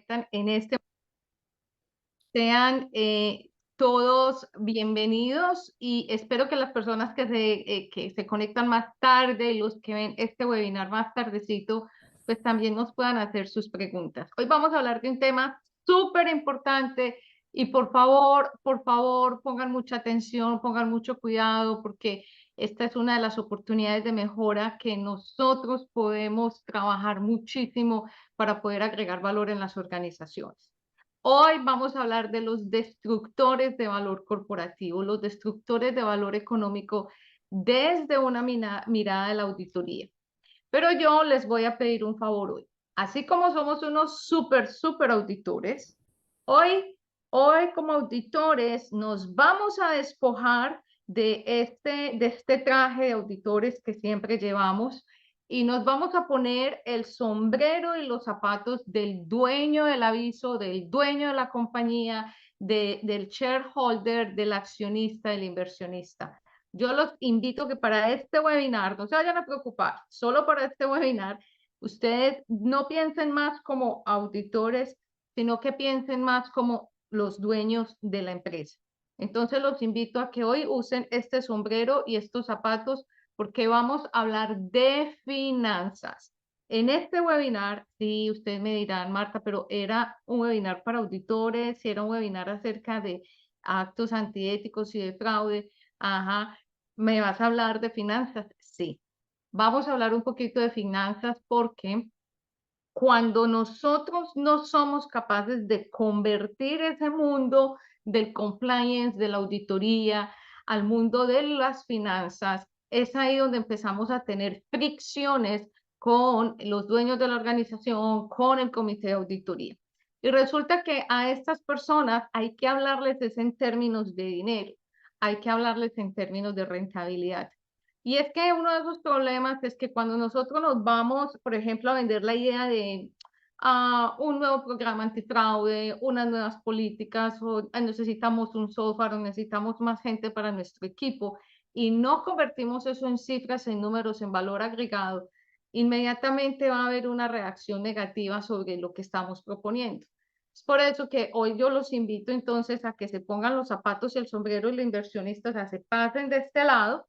conectan en este. Sean todos bienvenidos y espero que las personas que se conectan más tarde y los que ven este webinar más tardecito, pues también nos puedan hacer sus preguntas. Hoy vamos a hablar de un tema súper importante y por favor, pongan mucha atención, pongan mucho cuidado porque esta es una de las oportunidades de mejora que nosotros podemos trabajar muchísimo para poder agregar valor en las organizaciones. Hoy vamos a hablar de los destructores de valor corporativo, los destructores de valor económico desde una mirada de la auditoría. Pero yo les voy a pedir un favor hoy. Así como somos unos súper auditores, hoy como auditores nos vamos a despojar de este traje de auditores que siempre llevamos y nos vamos a poner el sombrero y los zapatos del dueño del aviso, del dueño de la compañía, del shareholder, del accionista, del inversionista. Yo los invito que para este webinar, no se vayan a preocupar, solo para este webinar, ustedes no piensen más como auditores, sino que piensen más como los dueños de la empresa. Entonces los invito a que hoy usen este sombrero y estos zapatos porque vamos a hablar de finanzas. En este webinar, sí, ustedes me dirán, Marta, pero era un webinar para auditores, era un webinar acerca de actos antiéticos y de fraude. Ajá, ¿me vas a hablar de finanzas? Sí. Vamos a hablar un poquito de finanzas porque cuando nosotros no somos capaces de convertir ese mundo del compliance, de la auditoría, al mundo de las finanzas, es ahí donde empezamos a tener fricciones con los dueños de la organización, con el comité de auditoría. Y resulta que a estas personas hay que hablarles en términos de dinero, hay que hablarles en términos de rentabilidad. Y es que uno de esos problemas es que cuando nosotros nos vamos, por ejemplo, a vender la idea de un nuevo programa antifraude, unas nuevas políticas, o necesitamos un software, o necesitamos más gente para nuestro equipo, y no convertimos eso en cifras, en números, en valor agregado, inmediatamente va a haber una reacción negativa sobre lo que estamos proponiendo. Es por eso que hoy yo los invito entonces a que se pongan los zapatos y el sombrero y los inversionistas, o sea, se pasen de este lado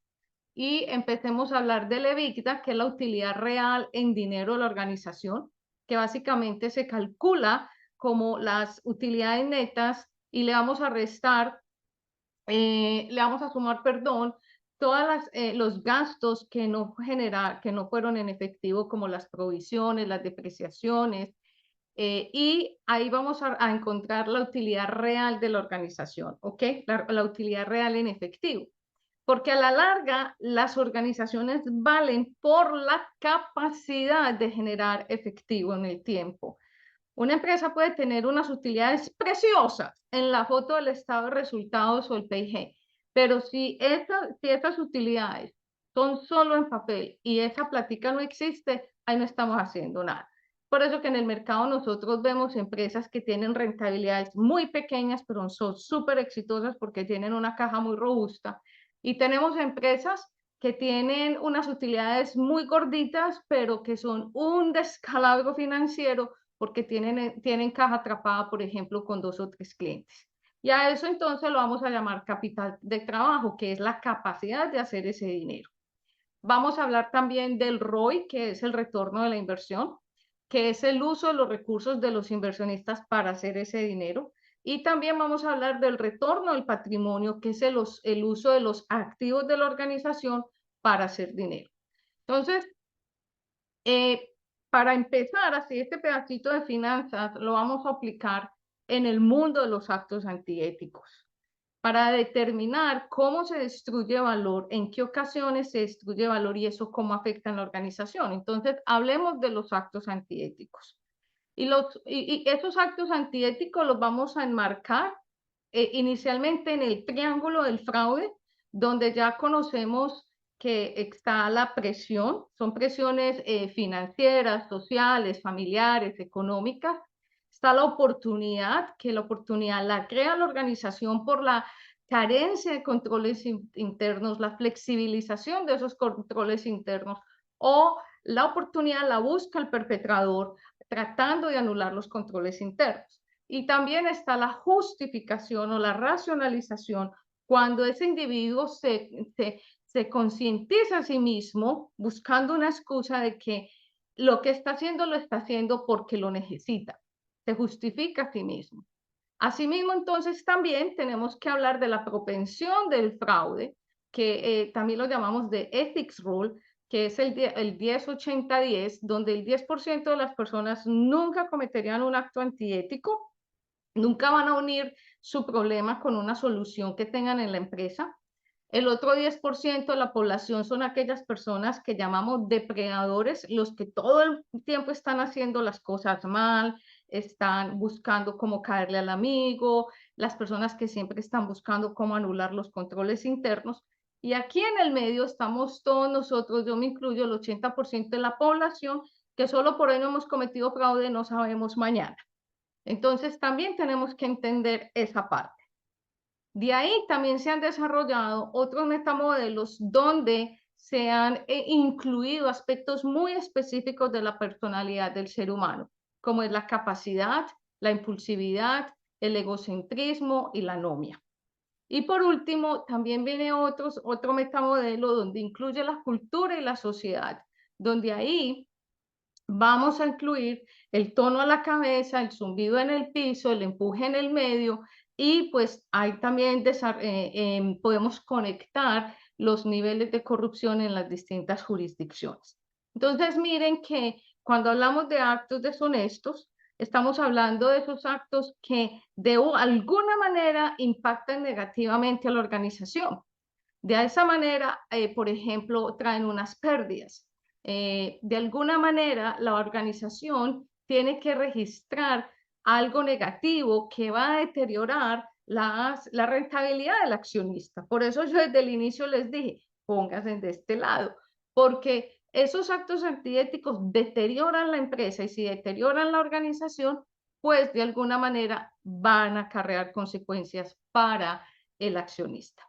y empecemos a hablar del EBITDA, que es la utilidad real en dinero de la organización, que básicamente se calcula como las utilidades netas y le vamos a restar, le vamos a sumar, perdón, todos los gastos que que no fueron en efectivo, como las provisiones, las depreciaciones, y ahí vamos a encontrar la utilidad real de la organización, ¿ok? La utilidad real en efectivo. Porque a la larga las organizaciones valen por la capacidad de generar efectivo en el tiempo. Una empresa puede tener unas utilidades preciosas en la foto del estado de resultados o el PIG, pero si esas utilidades son solo en papel y esa plática no existe, ahí no estamos haciendo nada. Por eso que en el mercado nosotros vemos empresas que tienen rentabilidades muy pequeñas, pero son súper exitosas porque tienen una caja muy robusta. Y tenemos empresas que tienen unas utilidades muy gorditas, pero que son un descalabro financiero porque tienen caja atrapada, por ejemplo, con 2 o 3 clientes. Y a eso entonces lo vamos a llamar capital de trabajo, que es la capacidad de hacer ese dinero. Vamos a hablar también del ROI, que es el retorno de la inversión, que es el uso de los recursos de los inversionistas para hacer ese dinero. Y también vamos a hablar del retorno del patrimonio, que es el uso de los activos de la organización para hacer dinero. Entonces, eh, para empezar, así este pedacito de finanzas lo vamos a aplicar en el mundo de los actos antiéticos para determinar cómo se destruye valor, en qué ocasiones se destruye valor y eso cómo afecta en la organización. Entonces, hablemos de los actos antiéticos. Y esos actos antiéticos los vamos a enmarcar inicialmente en el triángulo del fraude, donde ya conocemos que está la presión, son presiones financieras, sociales, familiares, económicas. Está la oportunidad, que la oportunidad la crea la organización por la carencia de controles internos, la flexibilización de esos controles internos, o la oportunidad la busca el perpetrador tratando de anular los controles internos. Y también está la justificación o la racionalización cuando ese individuo se concientiza a sí mismo buscando una excusa de que lo que está haciendo lo está haciendo porque lo necesita. Se justifica a sí mismo. Asimismo, entonces, también tenemos que hablar de la propensión del fraude, que también lo llamamos de ethics rule, que es el 10-80-10, donde el 10% de las personas nunca cometerían un acto antiético, nunca van a unir su problema con una solución que tengan en la empresa. El otro 10% de la población son aquellas personas que llamamos depredadores, los que todo el tiempo están haciendo las cosas mal, están buscando cómo caerle al amigo, las personas que siempre están buscando cómo anular los controles internos. Y aquí en el medio estamos todos nosotros, yo me incluyo, el 80% de la población, que solo por hoy no hemos cometido fraude, no sabemos mañana. Entonces también tenemos que entender esa parte. De ahí también se han desarrollado otros metamodelos donde se han incluido aspectos muy específicos de la personalidad del ser humano, como es la capacidad, la impulsividad, el egocentrismo y la anomia. Y por último, también viene otro metamodelo donde incluye la cultura y la sociedad, donde ahí vamos a incluir el tono a la cabeza, el zumbido en el piso, el empuje en el medio y pues ahí también podemos conectar los niveles de corrupción en las distintas jurisdicciones. Entonces miren que cuando hablamos de actos deshonestos, estamos hablando de esos actos que de alguna manera impactan negativamente a la organización. De esa manera, por ejemplo, traen unas pérdidas. De alguna manera, la organización tiene que registrar algo negativo que va a deteriorar la rentabilidad del accionista. Por eso yo desde el inicio les dije, pónganse de este lado, porque esos actos antiéticos deterioran la empresa y si deterioran la organización, pues de alguna manera van a acarrear consecuencias para el accionista.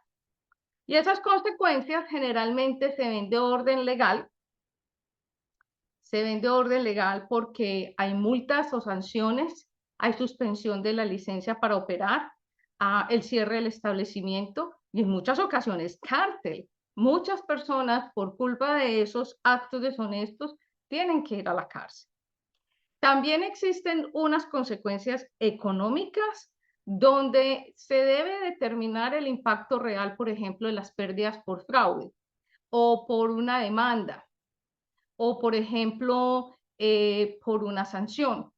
Y esas consecuencias generalmente se ven de orden legal. Se ven de orden legal porque hay multas o sanciones, hay suspensión de la licencia para operar, el cierre del establecimiento y en muchas ocasiones cárcel. Muchas personas por culpa de esos actos deshonestos tienen que ir a la cárcel. También existen unas consecuencias económicas donde se debe determinar el impacto real, por ejemplo, de las pérdidas por fraude o por una demanda o, por ejemplo, por una sanción.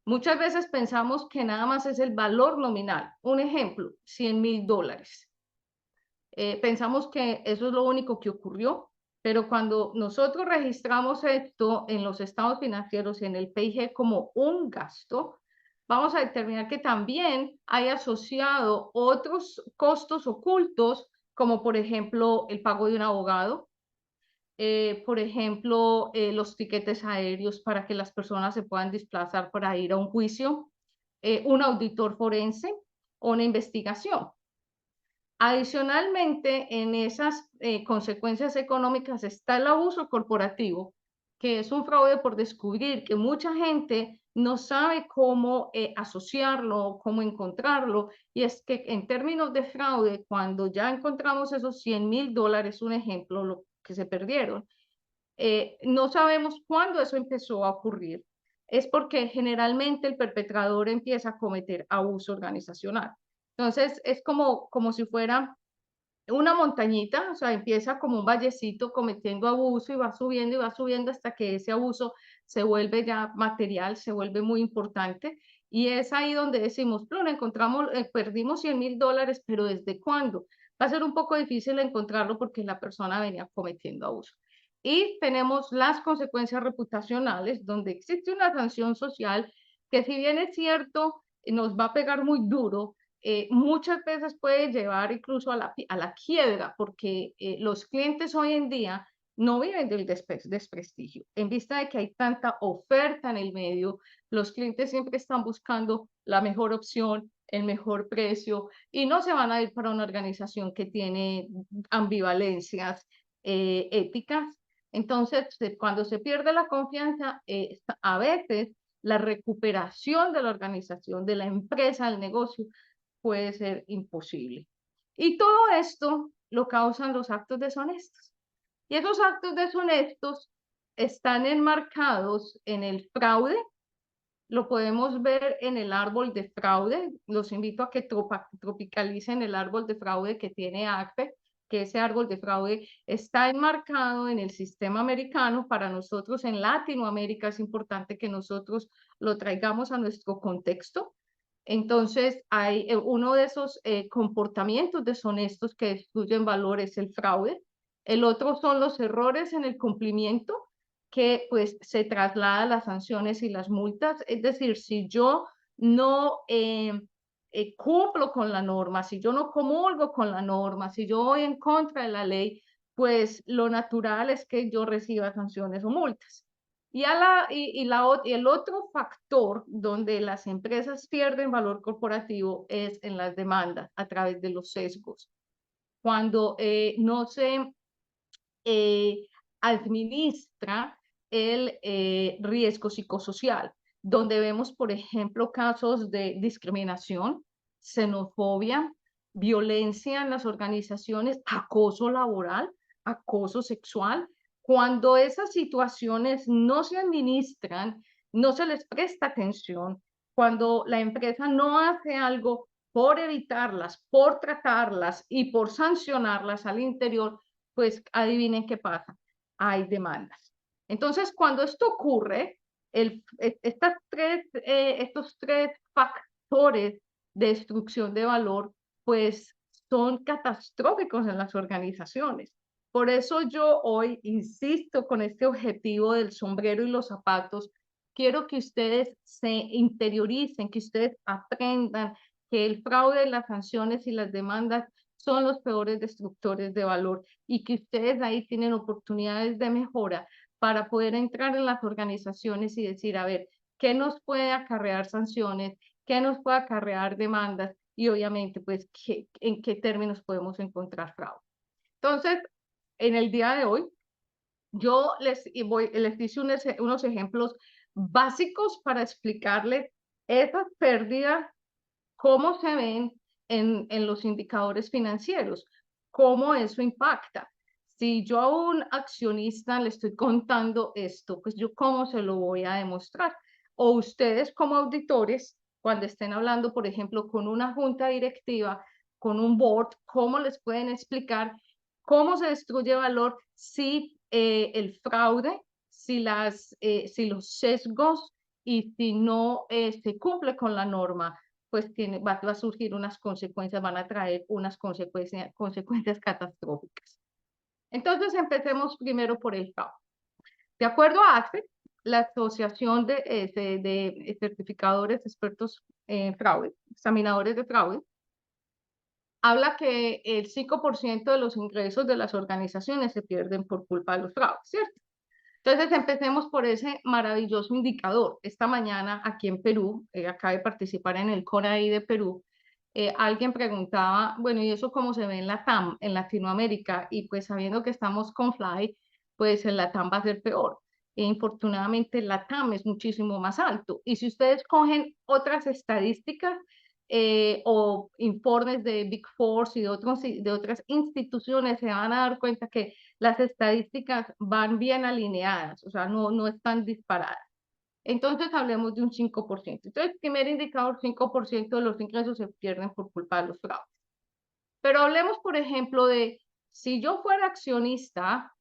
Muchas veces pensamos que nada más es el valor nominal. Un ejemplo, $100,000. Pensamos que eso es lo único que ocurrió, pero cuando nosotros registramos esto en los estados financieros, en el PIG como un gasto, vamos a determinar que también hay asociado otros costos ocultos, como por ejemplo el pago de un abogado, por ejemplo, los tiquetes aéreos para que las personas se puedan desplazar para ir a un juicio, un auditor forense o una investigación. Adicionalmente, en esas consecuencias económicas está el abuso corporativo, que es un fraude por descubrir, que mucha gente no sabe cómo asociarlo, cómo encontrarlo, y es que en términos de fraude, cuando ya encontramos esos $100,000, un ejemplo, lo que se perdieron, no sabemos cuándo eso empezó a ocurrir. Es porque generalmente el perpetrador empieza a cometer abuso organizacional. Entonces, es como si fuera una montañita, o sea, empieza como un vallecito cometiendo abuso y va subiendo hasta que ese abuso se vuelve ya material, se vuelve muy importante. Y es ahí donde decimos, bueno, encontramos, perdimos $100,000, pero ¿desde cuándo? Va a ser un poco difícil encontrarlo porque la persona venía cometiendo abuso. Y tenemos las consecuencias reputacionales, donde existe una sanción social que si bien es cierto, nos va a pegar muy duro, muchas veces puede llevar incluso a la quiebra, porque los clientes hoy en día no viven del desprestigio. En vista de que hay tanta oferta en el medio, los clientes siempre están buscando la mejor opción, el mejor precio, y no se van a ir para una organización que tiene ambivalencias éticas. Entonces, cuando se pierde la confianza, a veces la recuperación de la organización, de la empresa, del negocio, puede ser imposible. Y todo esto lo causan los actos deshonestos. Y esos actos deshonestos están enmarcados en el fraude. Lo podemos ver en el árbol de fraude. Los invito a que tropicalicen el árbol de fraude que tiene ACPE, que ese árbol de fraude está enmarcado en el sistema americano. Para nosotros en Latinoamérica es importante que nosotros lo traigamos a nuestro contexto. Entonces, hay uno de esos comportamientos deshonestos que destruyen valor es el fraude. El otro son los errores en el cumplimiento, que pues se traslada las sanciones y las multas. Es decir, si yo no cumplo con la norma, si yo no comulgo con la norma, si yo voy en contra de la ley, pues lo natural es que yo reciba sanciones o multas. Y el otro factor donde las empresas pierden valor corporativo es en las demandas a través de los sesgos. Cuando no se administra el riesgo psicosocial, donde vemos, por ejemplo, casos de discriminación, xenofobia, violencia en las organizaciones, acoso laboral, acoso sexual. Cuando esas situaciones no se administran, no se les presta atención, cuando la empresa no hace algo por evitarlas, por tratarlas y por sancionarlas al interior, pues adivinen qué pasa, hay demandas. Entonces, cuando esto ocurre, estos tres factores de destrucción de valor, pues son catastróficos en las organizaciones. Por eso yo hoy insisto con este objetivo del sombrero y los zapatos. Quiero que ustedes se interioricen, que ustedes aprendan que el fraude, las sanciones y las demandas son los peores destructores de valor y que ustedes ahí tienen oportunidades de mejora para poder entrar en las organizaciones y decir, a ver, ¿qué nos puede acarrear sanciones? ¿Qué nos puede acarrear demandas? Y obviamente, pues, ¿en qué términos podemos encontrar fraude? Entonces, en el día de hoy, yo les hice unos ejemplos básicos para explicarles esas pérdidas, cómo se ven en los indicadores financieros, cómo eso impacta. Si yo a un accionista le estoy contando esto, pues yo cómo se lo voy a demostrar. O ustedes como auditores, cuando estén hablando, por ejemplo, con una junta directiva, con un board, cómo les pueden explicar cómo se destruye valor si el fraude, si los sesgos y si no se cumple con la norma, pues va a surgir unas consecuencias, van a traer unas consecuencias catastróficas. Entonces, empecemos primero por el fraude. De acuerdo a ACFE, la Asociación de Certificadores Expertos en Fraude, examinadores de fraude, habla que el 5% de los ingresos de las organizaciones se pierden por culpa de los fraudes, ¿cierto? Entonces, empecemos por ese maravilloso indicador. Esta mañana, aquí en Perú, acabé de participar en el CONAI de Perú, alguien preguntaba, bueno, ¿y eso cómo se ve en la TAM, en Latinoamérica? Y pues sabiendo que estamos con Fly, pues en la TAM va a ser peor. Infortunadamente, la TAM es muchísimo más alto. Y si ustedes cogen otras estadísticas o informes de Big Four y de otras instituciones, se van a dar cuenta que las estadísticas van bien alineadas, o sea, no están disparadas. Entonces, hablemos de un 5%. Entonces, primer indicador, 5% de los ingresos se pierden por culpa de los fraudes. Pero hablemos, por ejemplo, de si yo fuera accionista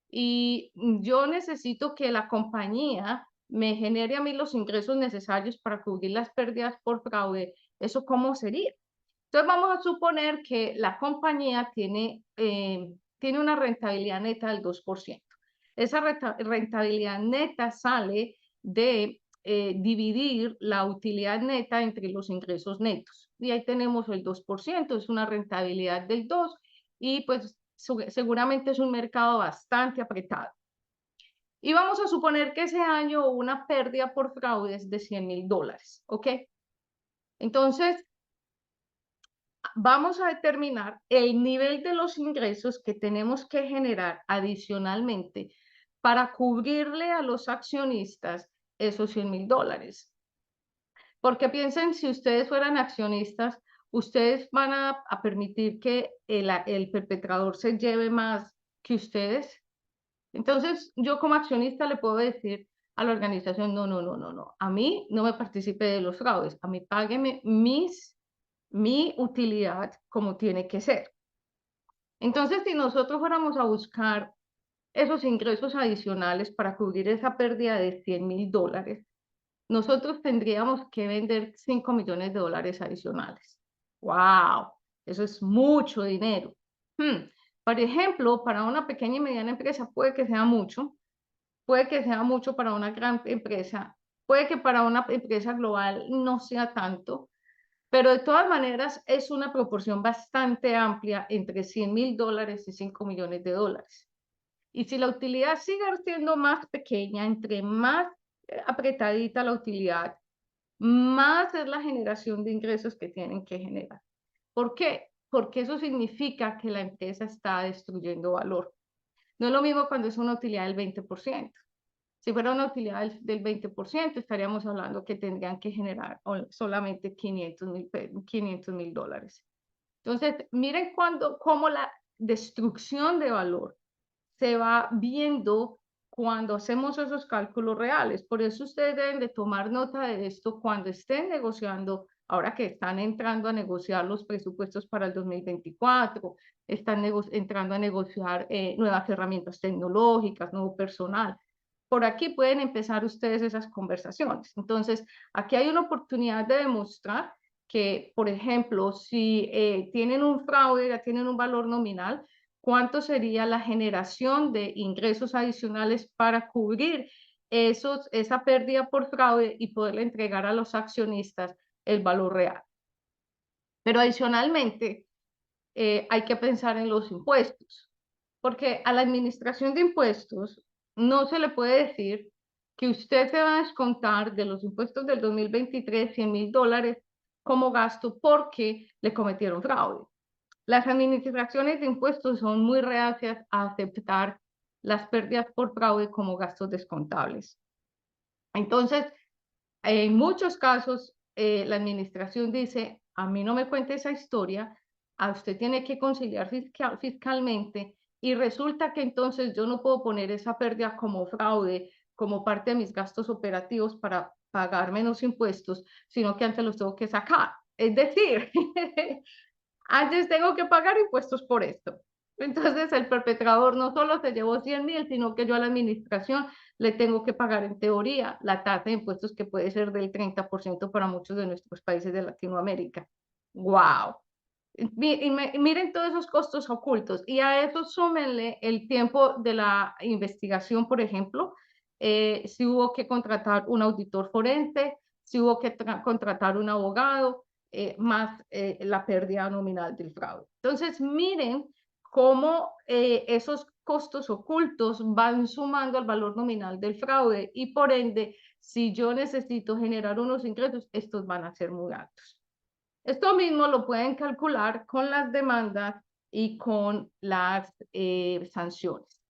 y yo necesito que la compañía me genere a mí los ingresos necesarios para cubrir las pérdidas por fraude, ¿eso cómo sería? Entonces, vamos a suponer que la compañía tiene una rentabilidad neta del 2%. Esa rentabilidad neta sale de dividir la utilidad neta entre los ingresos netos. Y ahí tenemos el 2%, es una rentabilidad del 2%, y pues seguramente es un mercado bastante apretado. Y vamos a suponer que ese año hubo una pérdida por fraudes de $100,000, ¿ok? Entonces, vamos a determinar el nivel de los ingresos que tenemos que generar adicionalmente para cubrirle a los accionistas esos $100,000. Porque piensen, si ustedes fueran accionistas, ustedes van a permitir que el perpetrador se lleve más que ustedes. Entonces, yo como accionista le puedo decir a la organización, no, no, no, no, no, a mí no me participe de los fraudes, a mí págueme mi utilidad como tiene que ser. Entonces, si nosotros fuéramos a buscar esos ingresos adicionales para cubrir esa pérdida de $100,000, nosotros tendríamos que vender $5,000,000 adicionales. ¡Wow! Eso es mucho dinero. Por ejemplo, para una pequeña y mediana empresa puede que sea mucho, puede que sea mucho para una gran empresa, puede que para una empresa global no sea tanto, pero de todas maneras es una proporción bastante amplia entre $100,000 y $5,000,000. Y si la utilidad sigue siendo más pequeña, entre más apretadita la utilidad, más es la generación de ingresos que tienen que generar. ¿Por qué? Porque eso significa que la empresa está destruyendo valor. No es lo mismo cuando es una utilidad del 20%. Si fuera una utilidad del 20%, estaríamos hablando que tendrían que generar solamente $500,000. Entonces, miren cómo la destrucción de valor se va viendo cuando hacemos esos cálculos reales. Por eso ustedes deben de tomar nota de esto cuando estén negociando, ahora que están entrando a negociar los presupuestos para el 2024, están entrando a negociar nuevas herramientas tecnológicas, nuevo personal. Por aquí pueden empezar ustedes esas conversaciones. Entonces, aquí hay una oportunidad de demostrar que, por ejemplo, si tienen un fraude, ya tienen un valor nominal, ¿cuánto sería la generación de ingresos adicionales para cubrir esa pérdida por fraude y poderle entregar a los accionistas el valor real? Pero adicionalmente, hay que pensar en los impuestos, porque a la administración de impuestos no se le puede decir que usted se va a descontar de los impuestos del 2023 $100,000 como gasto porque le cometieron fraude. Las administraciones de impuestos son muy reacias a aceptar las pérdidas por fraude como gastos descontables. Entonces, en muchos casos, la administración dice, a mí no me cuente esa historia, a usted tiene que conciliar fiscalmente y resulta que entonces yo no puedo poner esa pérdida como fraude, como parte de mis gastos operativos para pagar menos impuestos, sino que antes los tengo que sacar. Es decir, antes tengo que pagar impuestos por esto. Entonces el perpetrador no solo se llevó 100,000, sino que yo a la administración le tengo que pagar en teoría la tasa de impuestos que puede ser del 30% para muchos de nuestros países de Latinoamérica. ¡Wow! Miren todos esos costos ocultos y a eso súmenle el tiempo de la investigación, por ejemplo, si hubo que contratar un auditor forense, si hubo que contratar un abogado, más la pérdida nominal del fraude. Entonces, miren cómo esos costos ocultos van sumando al valor nominal del fraude y por ende, si yo necesito generar unos ingresos, estos van a ser muy altos. Esto mismo lo pueden calcular con las demandas y con las sanciones.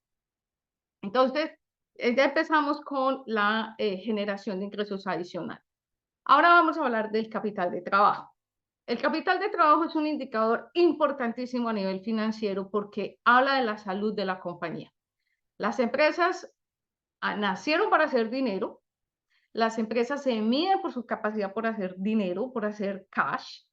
Entonces, ya empezamos con la generación de ingresos adicionales. Ahora vamos a hablar del capital de trabajo. El capital de trabajo es un indicador importantísimo a nivel financiero porque habla de la salud de la compañía. Las empresas nacieron para hacer dinero, las empresas se miden por su capacidad por hacer dinero, por hacer cash,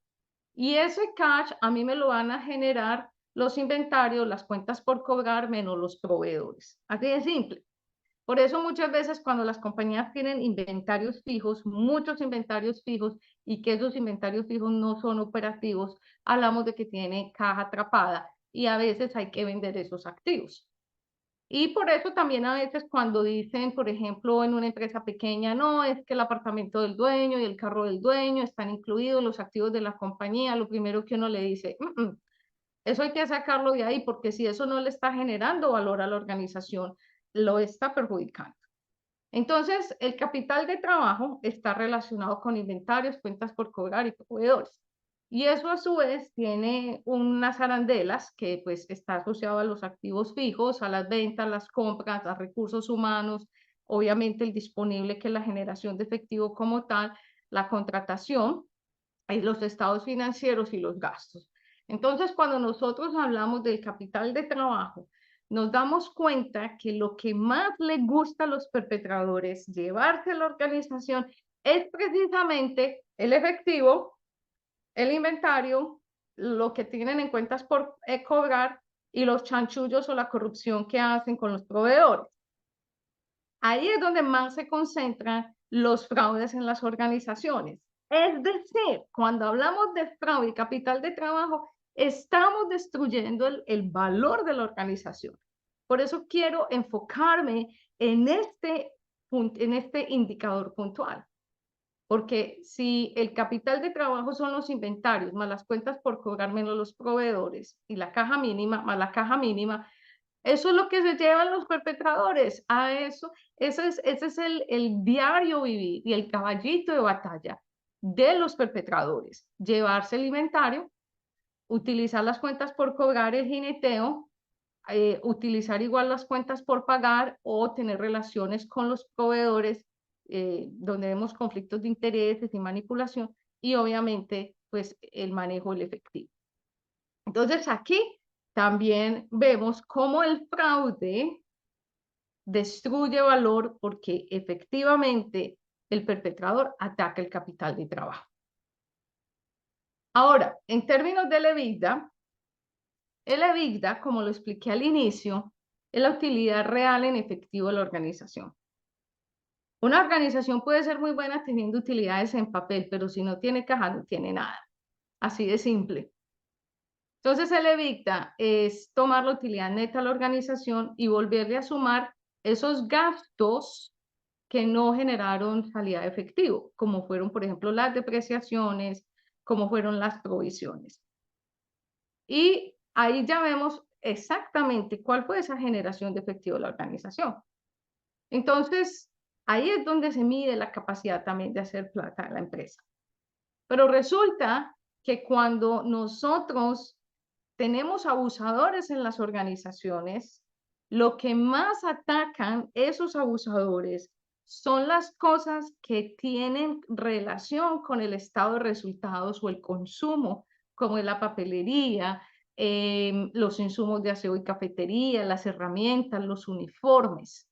y ese cash a mí me lo van a generar los inventarios, las cuentas por cobrar menos los proveedores. Así de simple. Por eso muchas veces cuando las compañías tienen inventarios fijos, muchos inventarios fijos, y que esos inventarios fijos no son operativos, hablamos de que tienen caja atrapada y a veces hay que vender esos activos. Y por eso también a veces cuando dicen, por ejemplo, en una empresa pequeña, no, es que el apartamento del dueño y el carro del dueño están incluidos los activos de la compañía, lo primero que uno le dice, eso hay que sacarlo de ahí porque si eso no le está generando valor a la organización, lo está perjudicando. Entonces, el capital de trabajo está relacionado con inventarios, cuentas por cobrar y proveedores. Y eso a su vez tiene unas arandelas que pues está asociado a los activos fijos, a las ventas, las compras, a recursos humanos, obviamente el disponible, que es la generación de efectivo como tal, la contratación, los estados financieros y los gastos. Entonces, cuando nosotros hablamos del capital de trabajo, nos damos cuenta que lo que más le gusta a los perpetradores llevarse a la organización es precisamente el efectivo, el inventario, lo que tienen en cuentas por cobrar y los chanchullos o la corrupción que hacen con los proveedores. Ahí es donde más se concentran los fraudes en las organizaciones. Es decir, cuando hablamos de fraude y capital de trabajo, estamos destruyendo el valor de la organización. Por eso quiero enfocarme en este indicador puntual. Porque si el capital de trabajo son los inventarios, más las cuentas por cobrar menos los proveedores y la caja mínima, más la caja mínima, eso es lo que se llevan los perpetradores a eso. Ese es el diario vivir y el caballito de batalla de los perpetradores. Llevarse el inventario, utilizar las cuentas por cobrar, el jineteo, utilizar igual las cuentas por pagar o tener relaciones con los proveedores donde vemos conflictos de intereses y manipulación y obviamente pues el manejo del efectivo. Entonces aquí también vemos cómo el fraude destruye valor porque efectivamente el perpetrador ataca el capital de trabajo. Ahora, en términos del EBITDA, el EBITDA, como lo expliqué al inicio, es la utilidad real en efectivo de la organización. Una organización puede ser muy buena teniendo utilidades en papel, pero si no tiene caja, no tiene nada. Así de simple. Entonces, el EBITDA es tomar la utilidad neta a la organización y volverle a sumar esos gastos que no generaron salida de efectivo, como fueron, por ejemplo, las depreciaciones, como fueron las provisiones. Y ahí ya vemos exactamente cuál fue esa generación de efectivo de la organización. Entonces, ahí es donde se mide la capacidad también de hacer plata en la empresa. Pero resulta que cuando nosotros tenemos abusadores en las organizaciones, lo que más atacan esos abusadores son las cosas que tienen relación con el estado de resultados o el consumo, como es la papelería, los insumos de aseo y cafetería, las herramientas, los uniformes.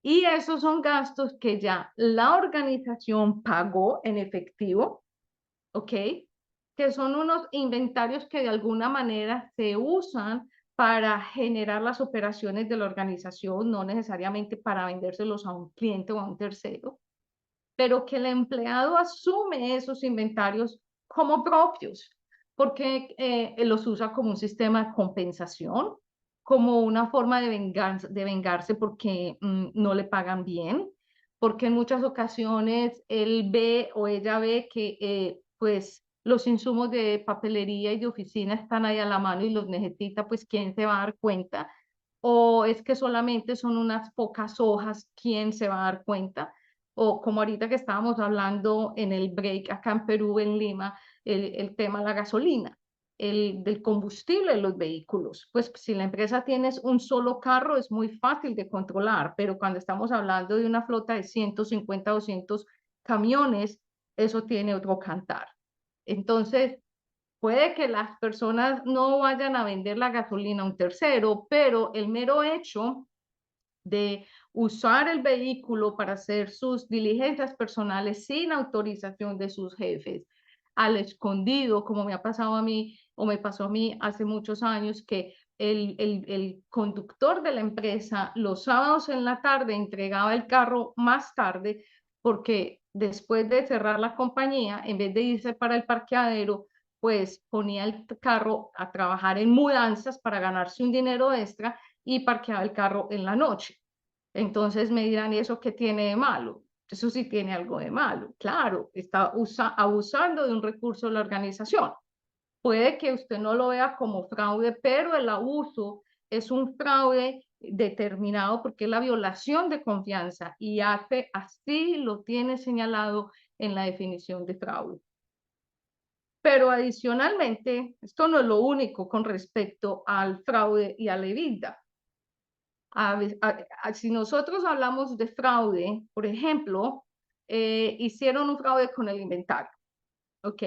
Y esos son gastos que ya la organización pagó en efectivo, ¿ok? Que son unos inventarios que de alguna manera se usan para generar las operaciones de la organización, no necesariamente para vendérselos a un cliente o a un tercero, pero que el empleado asume esos inventarios como propios, porque los usa como un sistema de compensación, como una forma de vengarse porque no le pagan bien, porque en muchas ocasiones él ve o ella ve que pues los insumos de papelería y de oficina están ahí a la mano y los necesita, pues ¿quién se va a dar cuenta? O es que solamente son unas pocas hojas, ¿quién se va a dar cuenta? O como ahorita que estábamos hablando en el break acá en Perú, en Lima, el tema de la gasolina, del combustible de los vehículos. Pues si la empresa tiene un solo carro es muy fácil de controlar, pero cuando estamos hablando de una flota de 150, 200 camiones, eso tiene otro cantar. Entonces, puede que las personas no vayan a vender la gasolina a un tercero, pero el mero hecho de usar el vehículo para hacer sus diligencias personales sin autorización de sus jefes, al escondido, como me ha pasado a mí o me pasó a mí hace muchos años, que el conductor de la empresa los sábados en la tarde entregaba el carro más tarde porque después de cerrar la compañía, en vez de irse para el parqueadero, pues ponía el carro a trabajar en mudanzas para ganarse un dinero extra y parqueaba el carro en la noche. Entonces me dirán, ¿y eso qué tiene de malo? Eso sí tiene algo de malo. Claro, está abusando de un recurso de la organización. Puede que usted no lo vea como fraude, pero el abuso es un fraude determinado porque es la violación de confianza y hace así lo tiene señalado en la definición de fraude. Pero adicionalmente, esto no es lo único con respecto al fraude y a la EBITDA. Si nosotros hablamos de fraude, por ejemplo, hicieron un fraude con el inventario, ¿ok?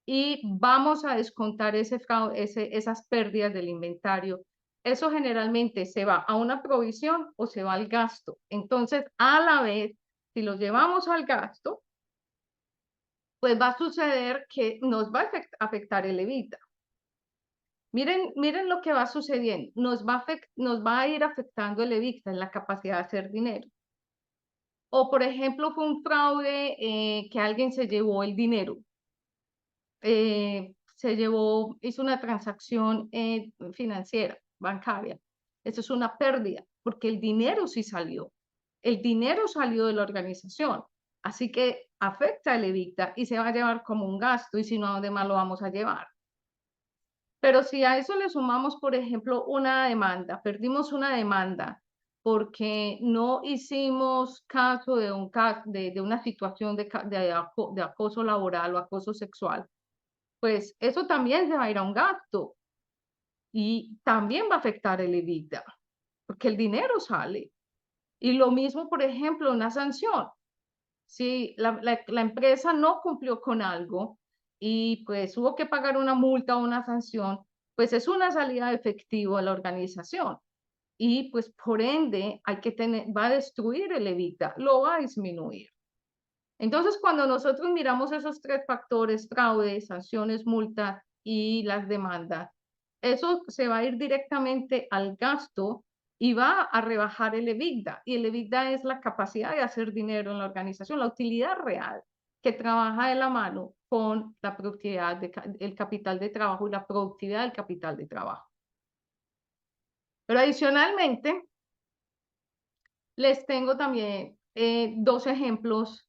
Y vamos a descontar esas pérdidas del inventario. Eso generalmente se va a una provisión o se va al gasto. Entonces, a la vez, si lo llevamos al gasto, pues va a suceder que nos va a afectar el EBITDA. Miren lo que va sucediendo. Nos va a ir afectando el EBITDA en la capacidad de hacer dinero. O, por ejemplo, fue un fraude que alguien se llevó el dinero. Hizo una transacción financiera, bancaria. Eso es una pérdida, porque el dinero sí salió. El dinero salió de la organización. Así que afecta el EBITDA y se va a llevar como un gasto, y si no, ¿a dónde más lo vamos a llevar? Pero si a eso le sumamos, por ejemplo, una demanda, perdimos una demanda porque no hicimos caso de una situación de acoso laboral o acoso sexual, pues eso también se va a ir a un gasto y también va a afectar el EBITDA, porque el dinero sale. Y lo mismo, por ejemplo, una sanción. Si la empresa no cumplió con algo y pues hubo que pagar una multa o una sanción, pues es una salida de efectivo a la organización. Y pues por ende va a destruir el EBITDA, lo va a disminuir. Entonces, cuando nosotros miramos esos tres factores, fraude, sanciones, multas y las demandas, eso se va a ir directamente al gasto y va a rebajar el EBITDA. Y el EBITDA es la capacidad de hacer dinero en la organización, la utilidad real que trabaja de la mano con la productividad, el capital de trabajo y la productividad del capital de trabajo. Pero adicionalmente, les tengo también dos ejemplos.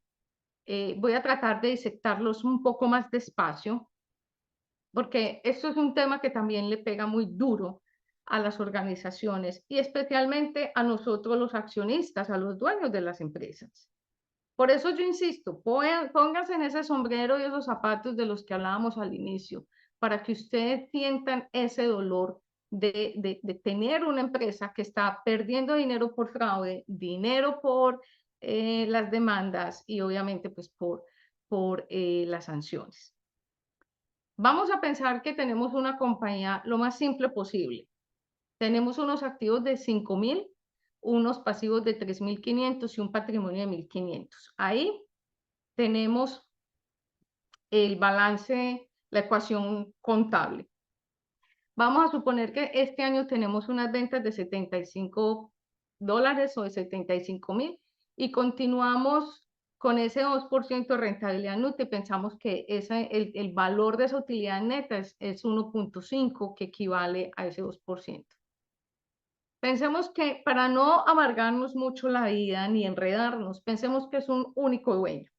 Voy a tratar de disectarlos un poco más despacio, porque esto es un tema que también le pega muy duro a las organizaciones y especialmente a nosotros los accionistas, a los dueños de las empresas. Por eso yo insisto, pónganse en ese sombrero y esos zapatos de los que hablábamos al inicio, para que ustedes sientan ese dolor de tener una empresa que está perdiendo dinero por fraude, dinero por las demandas y obviamente pues por las sanciones. Vamos a pensar que tenemos una compañía lo más simple posible. Tenemos unos activos de 5.000, unos pasivos de 3.500 y un patrimonio de 1.500. Ahí tenemos el balance, la ecuación contable. Vamos a suponer que este año tenemos unas ventas de $75 o de 75.000 y continuamos con ese 2% de rentabilidad neta y pensamos que el valor de esa utilidad neta es 1.5, que equivale a ese 2%. Pensemos que para no amargarnos mucho la vida ni enredarnos, pensemos que es un único dueño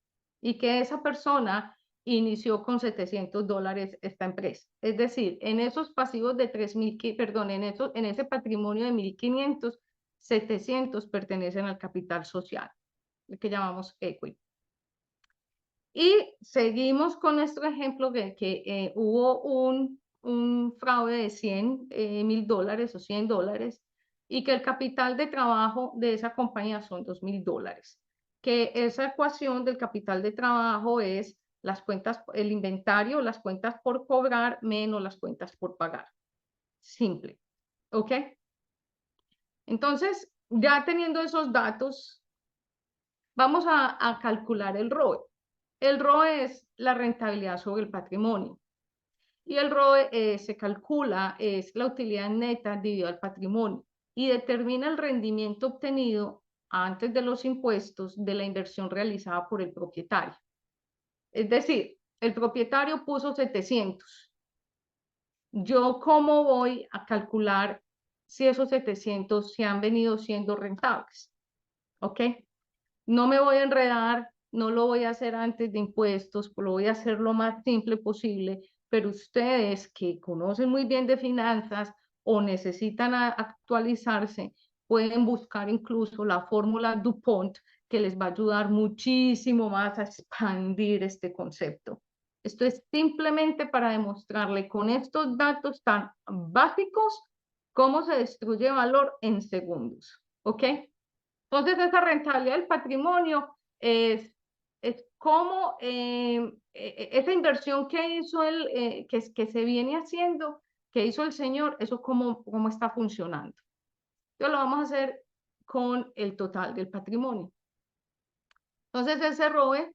y que esa persona inició con $700 esta empresa. Es decir, en esos pasivos de 3.000, perdón, en ese patrimonio de 1.500, 700 pertenecen al capital social, el que llamamos equity. Y seguimos con nuestro ejemplo de que hubo un fraude de $100.000 o $100 y que el capital de trabajo de esa compañía son $2.000. Que esa ecuación del capital de trabajo es las cuentas, el inventario, las cuentas por cobrar menos las cuentas por pagar. Simple. ¿Ok? Entonces, ya teniendo esos datos, vamos a calcular el ROE. El ROE es la rentabilidad sobre el patrimonio. Y el ROE se calcula, es la utilidad neta dividido al patrimonio y determina el rendimiento obtenido antes de los impuestos de la inversión realizada por el propietario. Es decir, el propietario puso 700. ¿Yo cómo voy a calcular si esos 700 se han venido siendo rentables? ¿Ok? No me voy a enredar, no lo voy a hacer antes de impuestos, lo voy a hacer lo más simple posible, pero ustedes que conocen muy bien de finanzas o necesitan actualizarse, pueden buscar incluso la fórmula DuPont, que les va a ayudar muchísimo más a expandir este concepto. Esto es simplemente para demostrarle con estos datos tan básicos cómo se destruye valor en segundos, ¿ok? Entonces, esa rentabilidad del patrimonio es cómo esa inversión que hizo que se viene haciendo, que hizo el señor, eso cómo está funcionando. Entonces, lo vamos a hacer con el total del patrimonio. Entonces, ese ROE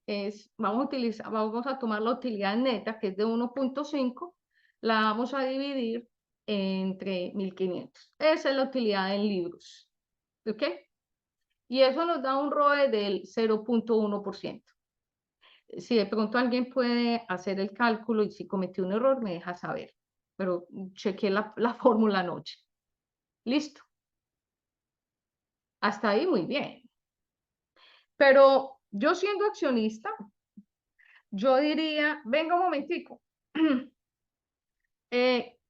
vamos a tomar la utilidad neta, que es de 1.5, la vamos a dividir entre 1.500. Esa es la utilidad en libros, ¿ok? Y eso nos da un ROE del 0.1%. Si de pronto alguien puede hacer el cálculo y si cometió un error, me deja saber. Pero chequeé la fórmula anoche. Listo. Hasta ahí muy bien. Pero yo siendo accionista, yo diría, venga un momentico.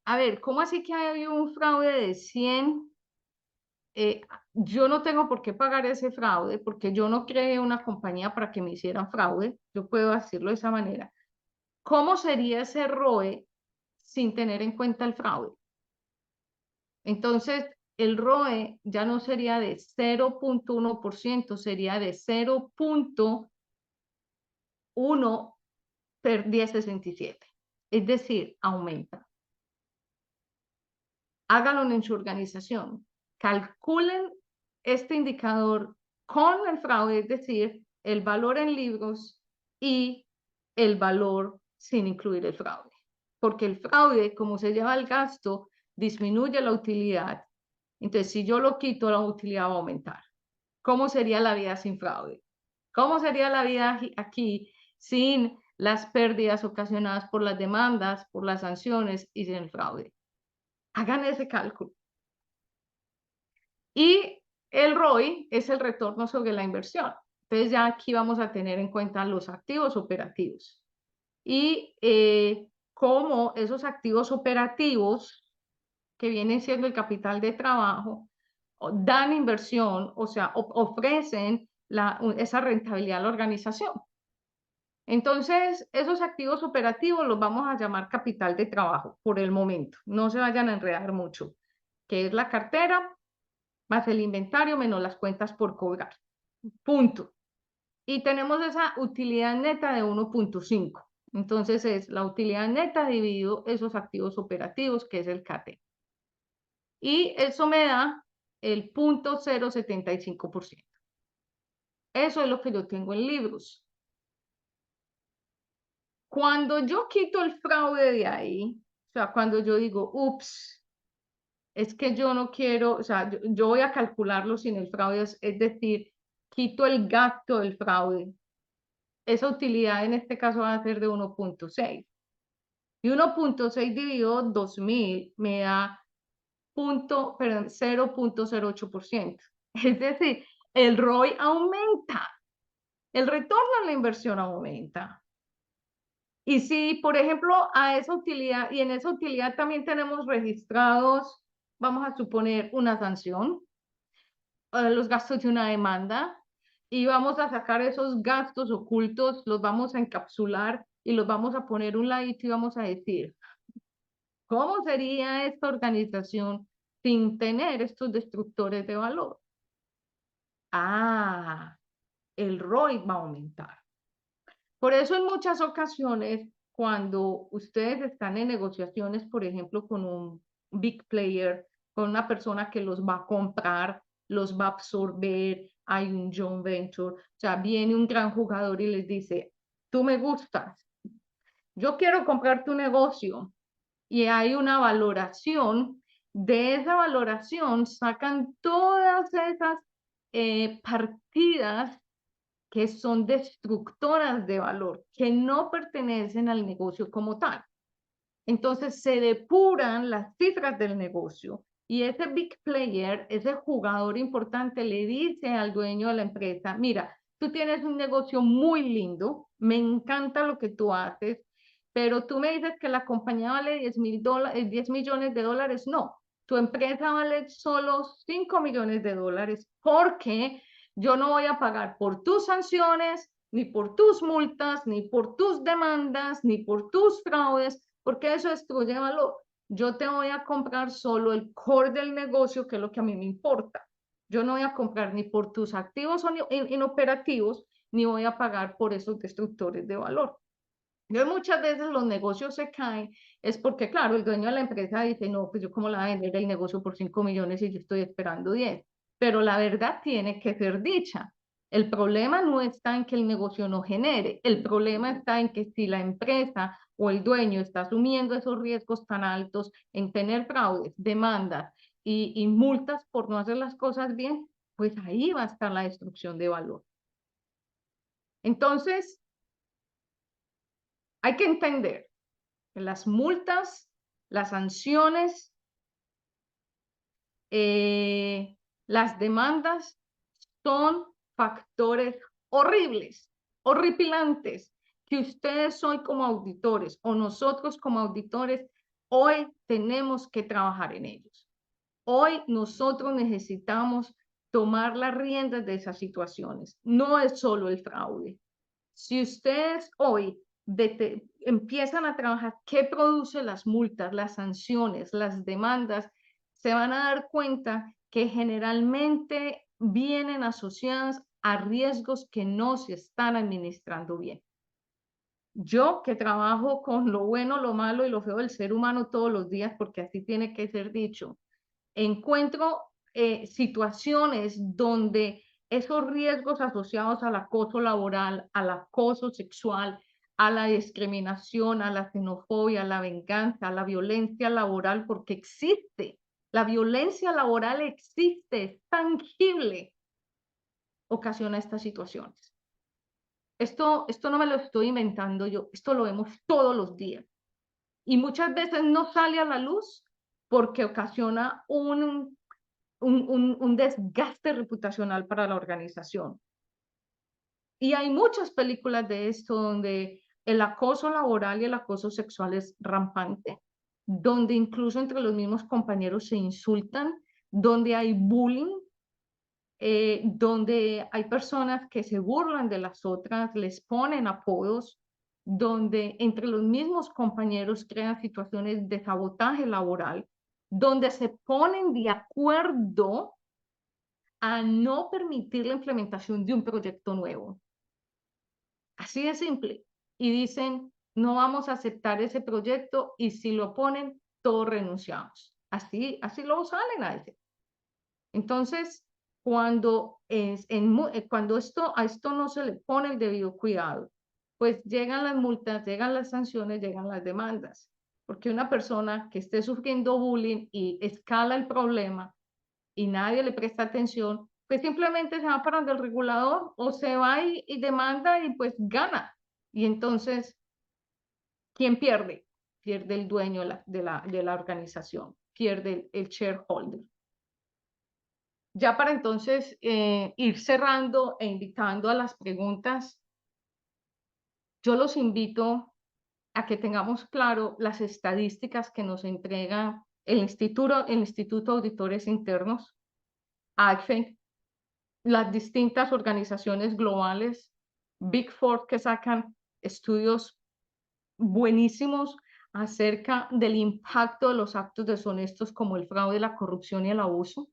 A ver, ¿cómo así que hay un fraude de 100? Yo no tengo por qué pagar ese fraude porque yo no creé una compañía para que me hicieran fraude. Yo puedo decirlo de esa manera. ¿Cómo sería ese ROE sin tener en cuenta el fraude? Entonces, el ROE ya no sería de 0.1%, sería de 0.1 per 1067. Es decir, aumenta. Háganlo en su organización. Calculen este indicador con el fraude, es decir, el valor en libros y el valor sin incluir el fraude. Porque el fraude, como se lleva el gasto, disminuye la utilidad. Entonces, si yo lo quito, la utilidad va a aumentar. ¿Cómo sería la vida sin fraude? ¿Cómo sería la vida aquí sin las pérdidas ocasionadas por las demandas, por las sanciones y sin el fraude? Hagan ese cálculo. Y el ROI es el retorno sobre la inversión. Entonces ya aquí vamos a tener en cuenta los activos operativos. Y cómo esos activos operativos, que vienen siendo el capital de trabajo, dan inversión, o sea, ofrecen esa rentabilidad a la organización. Entonces, esos activos operativos los vamos a llamar capital de trabajo por el momento. No se vayan a enredar mucho, que es la cartera más el inventario menos las cuentas por cobrar. Punto. Y tenemos esa utilidad neta de 1.5. Entonces es la utilidad neta dividido esos activos operativos, que es el CATE. Y eso me da el 0.075%. Eso es lo que yo tengo en libros. Cuando yo quito el fraude de ahí, o sea, cuando yo digo, ups, es que yo no quiero, o sea, yo voy a calcularlo sin el fraude, es decir, quito el gasto del fraude. Esa utilidad en este caso va a ser de 1.6. Y 1.6 dividido 2.000 me da 0.08%. Es decir, el ROI aumenta, el retorno en la inversión aumenta. Y si, por ejemplo, a esa utilidad, y en esa utilidad también tenemos registrados, vamos a suponer una sanción, los gastos de una demanda, y vamos a sacar esos gastos ocultos, los vamos a encapsular y los vamos a poner un ladito y vamos a decir, ¿cómo sería esta organización sin tener estos destructores de valor? Ah, el ROI va a aumentar. Por eso en muchas ocasiones, cuando ustedes están en negociaciones, por ejemplo, con un big player, con una persona que los va a comprar, los va a absorber, hay un joint venture, o sea, viene un gran jugador y les dice, tú me gustas, yo quiero comprar tu negocio, y hay una valoración, de esa valoración sacan todas esas partidas que son destructoras de valor, que no pertenecen al negocio como tal. Entonces se depuran las cifras del negocio y ese big player, ese jugador importante le dice al dueño de la empresa, mira, tú tienes un negocio muy lindo, me encanta lo que tú haces, pero tú me dices que la compañía vale 10 millones de dólares. No, tu empresa vale solo 5 millones de dólares porque yo no voy a pagar por tus sanciones, ni por tus multas, ni por tus demandas, ni por tus fraudes, porque eso destruye valor. Yo te voy a comprar solo el core del negocio, que es lo que a mí me importa. Yo no voy a comprar ni por tus activos inoperativos, ni voy a pagar por esos destructores de valor. Entonces, muchas veces los negocios se caen, es porque, claro, el dueño de la empresa dice, no, pues yo cómo la voy a vender el negocio por 5 millones y yo estoy esperando 10. Pero la verdad tiene que ser dicha. El problema no está en que el negocio no genere, el problema está en que si la empresa o el dueño está asumiendo esos riesgos tan altos en tener fraudes, demandas y multas por no hacer las cosas bien, pues ahí va a estar la destrucción de valor. Entonces, hay que entender que las multas, las sanciones, las demandas son factores horribles, horripilantes, que ustedes hoy como auditores o nosotros como auditores hoy tenemos que trabajar en ellos. Hoy nosotros necesitamos tomar las riendas de esas situaciones. No es solo el fraude. Si ustedes hoy empiezan a trabajar qué produce las multas, las sanciones, las demandas, se van a dar cuenta que generalmente vienen asociadas a riesgos que no se están administrando bien. Yo que trabajo con lo bueno, lo malo y lo feo del ser humano todos los días, porque así tiene que ser dicho, encuentro situaciones donde esos riesgos asociados al acoso laboral, al acoso sexual, a la discriminación, a la xenofobia, a la venganza, a la violencia laboral, porque existe, la violencia laboral existe, es tangible, ocasiona estas situaciones. Esto no me lo estoy inventando yo, esto lo vemos todos los días. Y muchas veces no sale a la luz porque ocasiona un desgaste reputacional para la organización. Y hay muchas películas de esto donde el acoso laboral y el acoso sexual es rampante, donde incluso entre los mismos compañeros se insultan, donde hay bullying, donde hay personas que se burlan de las otras, les ponen apodos, donde entre los mismos compañeros crean situaciones de sabotaje laboral, donde se ponen de acuerdo a no permitir la implementación de un proyecto nuevo. Así de simple. Y dicen, no vamos a aceptar ese proyecto y si lo ponen, todos renunciamos. Así lo salen a decir. Entonces, cuando a esto no se le pone el debido cuidado, pues llegan las multas, llegan las sanciones, llegan las demandas. Porque una persona que esté sufriendo bullying y escala el problema y nadie le presta atención, pues simplemente se va para el regulador o se va y demanda y pues gana. Y entonces, ¿quién pierde? Pierde el dueño de la organización, pierde el shareholder. Ya para entonces ir cerrando e invitando a las preguntas, yo los invito a que tengamos claro las estadísticas que nos entrega el Instituto de Auditores Internos, ACFE, las distintas organizaciones globales, Big Four, que sacan estudios buenísimos acerca del impacto de los actos deshonestos como el fraude, la corrupción y el abuso,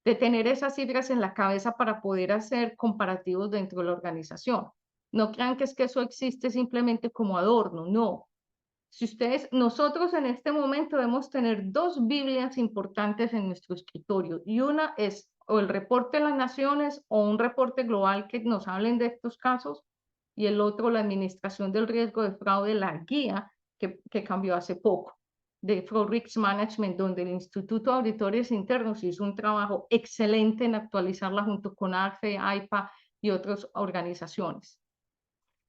de tener esas cifras en la cabeza para poder hacer comparativos dentro de la organización. No crean que es que eso existe simplemente como adorno, no. Si ustedes, nosotros en este momento debemos tener dos Biblias importantes en nuestro escritorio y una es o el reporte de las naciones o un reporte global que nos hablen de estos casos y el otro la administración del riesgo de fraude, la guía que cambió hace poco de Fraud Risk Management, donde el Instituto de Auditores Internos hizo un trabajo excelente en actualizarla junto con ACFE, AIPA y otras organizaciones.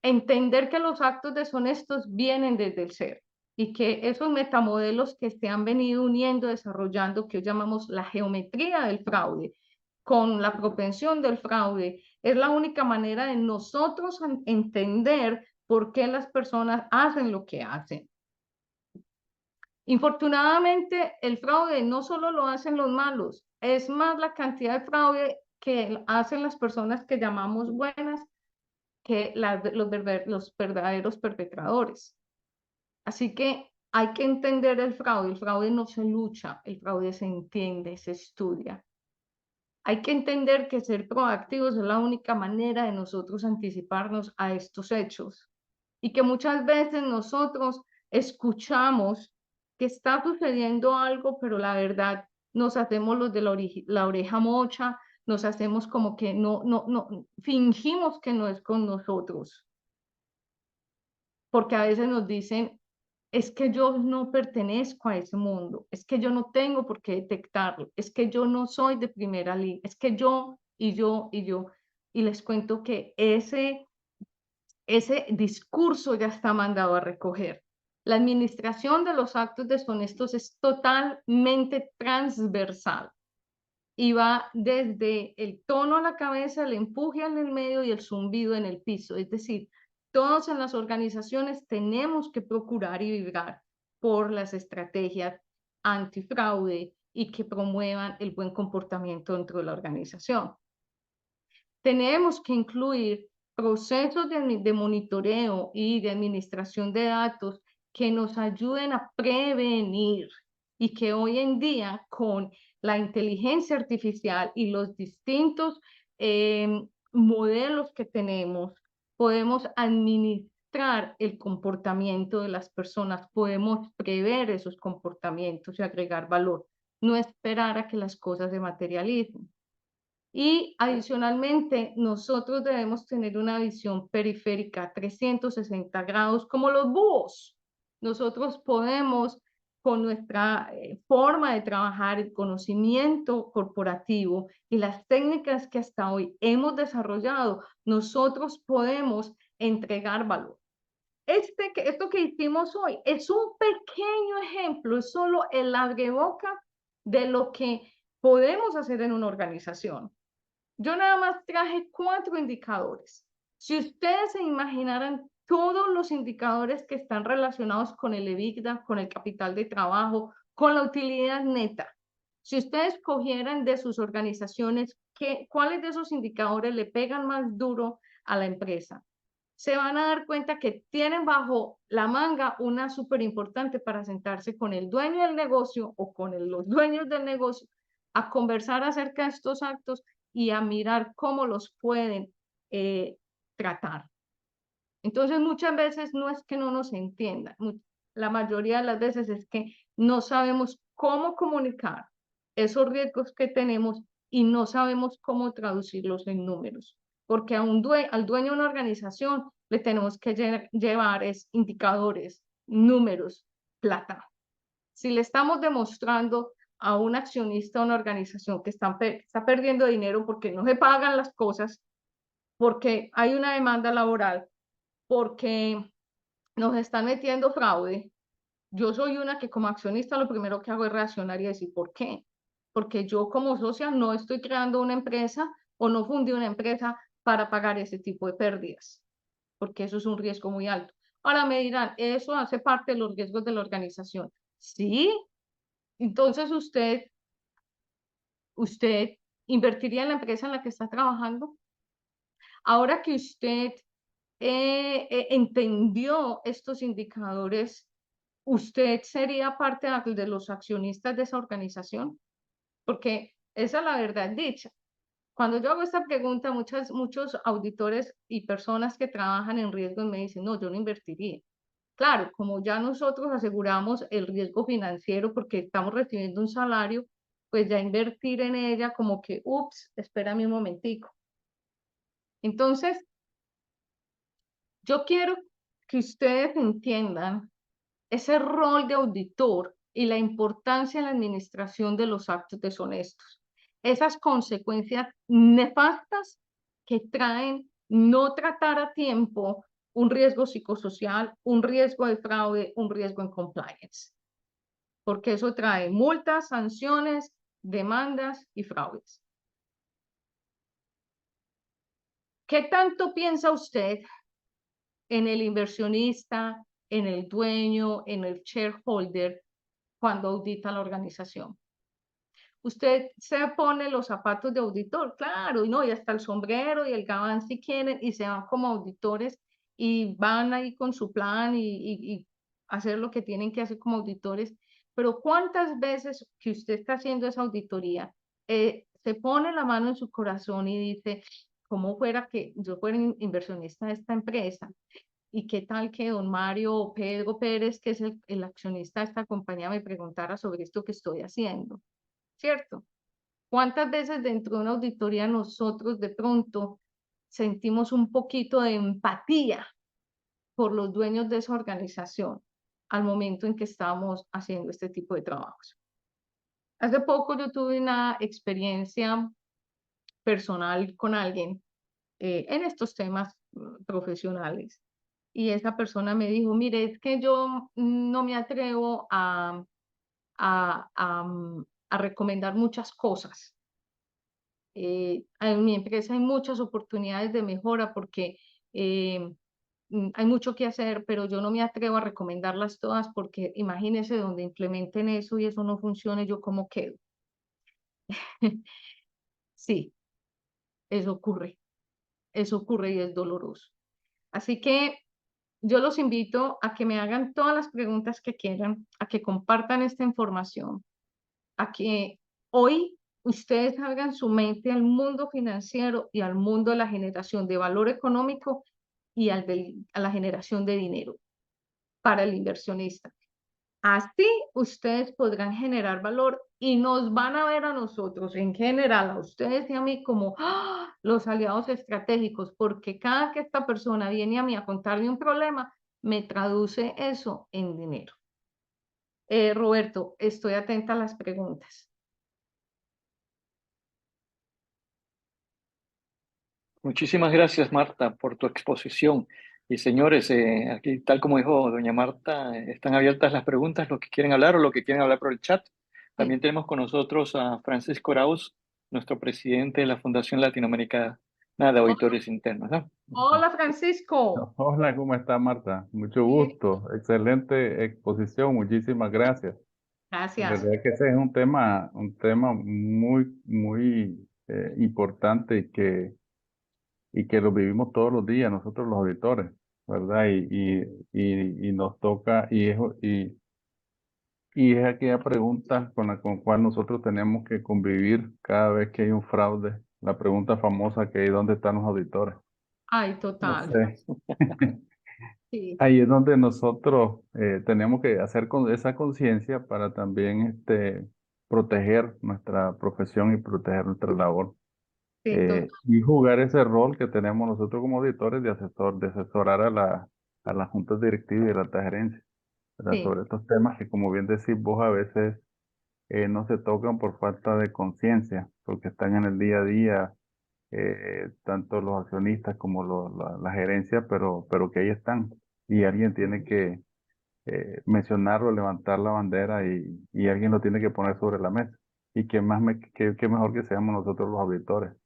Entender que los actos deshonestos vienen desde el ser y que esos metamodelos que se han venido uniendo, desarrollando, que hoy llamamos la geometría del fraude, con la propensión del fraude, es la única manera de nosotros entender por qué las personas hacen lo que hacen. Infortunadamente, el fraude no solo lo hacen los malos, es más la cantidad de fraude que hacen las personas que llamamos buenas que los verdaderos perpetradores. Así que Hay que entender el fraude no se lucha, el fraude se entiende, se estudia. Hay que entender que ser proactivos es la única manera de nosotros anticiparnos a estos hechos y que muchas veces nosotros escuchamos que está sucediendo algo, pero la verdad nos hacemos los de la oreja mocha, nos hacemos como que no, fingimos que no es con nosotros, porque a veces nos dicen, es que yo no pertenezco a ese mundo, es que yo no tengo por qué detectarlo, es que yo no soy de primera línea, es que yo y yo y yo. Y les cuento que ese discurso ya está mandado a recoger. La administración de los actos deshonestos es totalmente transversal y va desde el tono a la cabeza, el empuje en el medio y el zumbido en el piso. Es decir, todos en las organizaciones tenemos que procurar y vibrar por las estrategias antifraude y que promuevan el buen comportamiento dentro de la organización. Tenemos que incluir procesos de monitoreo y de administración de datos que nos ayuden a prevenir y que hoy en día con la inteligencia artificial y los distintos modelos que tenemos, podemos administrar el comportamiento de las personas, podemos prever esos comportamientos y agregar valor, no esperar a que las cosas se materialicen. Y adicionalmente, nosotros debemos tener una visión periférica 360 grados, como los búhos. Nosotros podemos, con nuestra forma de trabajar, el conocimiento corporativo y las técnicas que hasta hoy hemos desarrollado, nosotros podemos entregar valor. Esto que hicimos hoy es un pequeño ejemplo, es solo el abreboca de lo que podemos hacer en una organización. Yo nada más traje 4 indicadores. Si ustedes se imaginaran todos los indicadores que están relacionados con el EBITDA, con el capital de trabajo, con la utilidad neta, si ustedes cogieran de sus organizaciones cuáles de esos indicadores le pegan más duro a la empresa, se van a dar cuenta que tienen bajo la manga una súper importante para sentarse con el dueño del negocio o con los dueños del negocio a conversar acerca de estos actos y a mirar cómo los pueden tratar. Entonces, muchas veces no es que no nos entiendan, la mayoría de las veces es que no sabemos cómo comunicar esos riesgos que tenemos y no sabemos cómo traducirlos en números, porque al dueño de una organización le tenemos que llevar indicadores, números, plata. Si le estamos demostrando a un accionista, a una organización que está perdiendo dinero porque no se pagan las cosas, porque hay una demanda laboral, porque nos están metiendo fraude, yo soy una que como accionista lo primero que hago es reaccionar y decir, ¿por qué? Porque yo como socia no estoy creando una empresa o no fundí una empresa para pagar ese tipo de pérdidas, porque eso es un riesgo muy alto. Ahora me dirán, ¿eso hace parte de los riesgos de la organización? Sí, entonces usted invertiría en la empresa en la que está trabajando. Ahora que usted entendió estos indicadores, ¿usted sería parte de los accionistas de esa organización? Porque esa es la verdad dicha. Cuando yo hago esta pregunta, muchos auditores y personas que trabajan en riesgos me dicen, no, yo no invertiría. Claro, como ya nosotros aseguramos el riesgo financiero porque estamos recibiendo un salario, pues ya invertir en ella como que, ups, espérame un momentico. Entonces, yo quiero que ustedes entiendan ese rol de auditor y la importancia en la administración de los actos deshonestos. Esas consecuencias nefastas que traen no tratar a tiempo un riesgo psicosocial, un riesgo de fraude, un riesgo en compliance, porque eso trae multas, sanciones, demandas y fraudes. ¿Qué tanto piensa usted en el inversionista, en el dueño, en el shareholder cuando audita la organización? Usted se pone los zapatos de auditor, claro, y no, y hasta el sombrero y el gabán si quieren, y se van como auditores y van ahí con su plan y hacer lo que tienen que hacer como auditores, pero ¿cuántas veces que usted está haciendo esa auditoría, se pone la mano en su corazón y dice, ¿cómo fuera que yo fuera inversionista de esta empresa? ¿Y qué tal que don Mario o Pedro Pérez, que es el accionista de esta compañía, me preguntara sobre esto que estoy haciendo? ¿Cierto? ¿Cuántas veces dentro de una auditoría nosotros de pronto sentimos un poquito de empatía por los dueños de esa organización al momento en que estamos haciendo este tipo de trabajos? Hace poco yo tuve una experiencia personal con alguien en estos temas profesionales. Y esa persona me dijo, mire, es que yo no me atrevo a recomendar muchas cosas. En mi empresa hay muchas oportunidades de mejora porque eh, hay mucho que hacer, pero yo no me atrevo a recomendarlas todas porque imagínese donde implementen eso y eso no funcione, yo cómo quedo. Sí, eso ocurre y es doloroso. Así que yo los invito a que me hagan todas las preguntas que quieran, a que compartan esta información, a que hoy ustedes salgan su mente al mundo financiero y al mundo de la generación de valor económico y a la generación de dinero para el inversionista. Así ustedes podrán generar valor y nos van a ver a nosotros, en general, a ustedes y a mí como los aliados estratégicos, porque cada que esta persona viene a mí a contarme un problema, me traduce eso en dinero. Roberto, estoy atenta a las preguntas. Muchísimas gracias, Marta, por tu exposición. Y señores, aquí, tal como dijo doña Marta, están abiertas las preguntas, los que quieren hablar o los que quieren hablar por el chat. Sí. También tenemos con nosotros a Francisco Arauz, nuestro presidente de la Fundación Latinoamericana de Auditores Internos, ¿no? Hola, Francisco. Hola, ¿cómo está Marta? Mucho Bien, gusto, excelente exposición, muchísimas gracias. En gracias. realidad que ese es un tema muy importante y que lo vivimos todos los días nosotros los auditores, ¿verdad? Y nos toca, y es aquella pregunta con la con cual nosotros tenemos que convivir cada vez que hay un fraude, la pregunta famosa que hay, ¿dónde están los auditores? Ay, No total. sé. Sí, Ahí es donde nosotros tenemos que hacer con esa conciencia para también proteger nuestra profesión y proteger nuestra labor. sí, total. Y jugar ese rol que tenemos nosotros como auditores de asesorar a las juntas directivas y a la gerencia, ¿verdad? Sí, Sobre estos temas que, como bien decís vos, a veces no se tocan por falta de conciencia, porque están en el día a día, tanto los accionistas como la gerencia, pero que ahí están. Y alguien tiene que mencionarlo, levantar la bandera y alguien lo tiene que poner sobre la mesa. Y qué mejor que seamos nosotros los auditores, ¿verdad?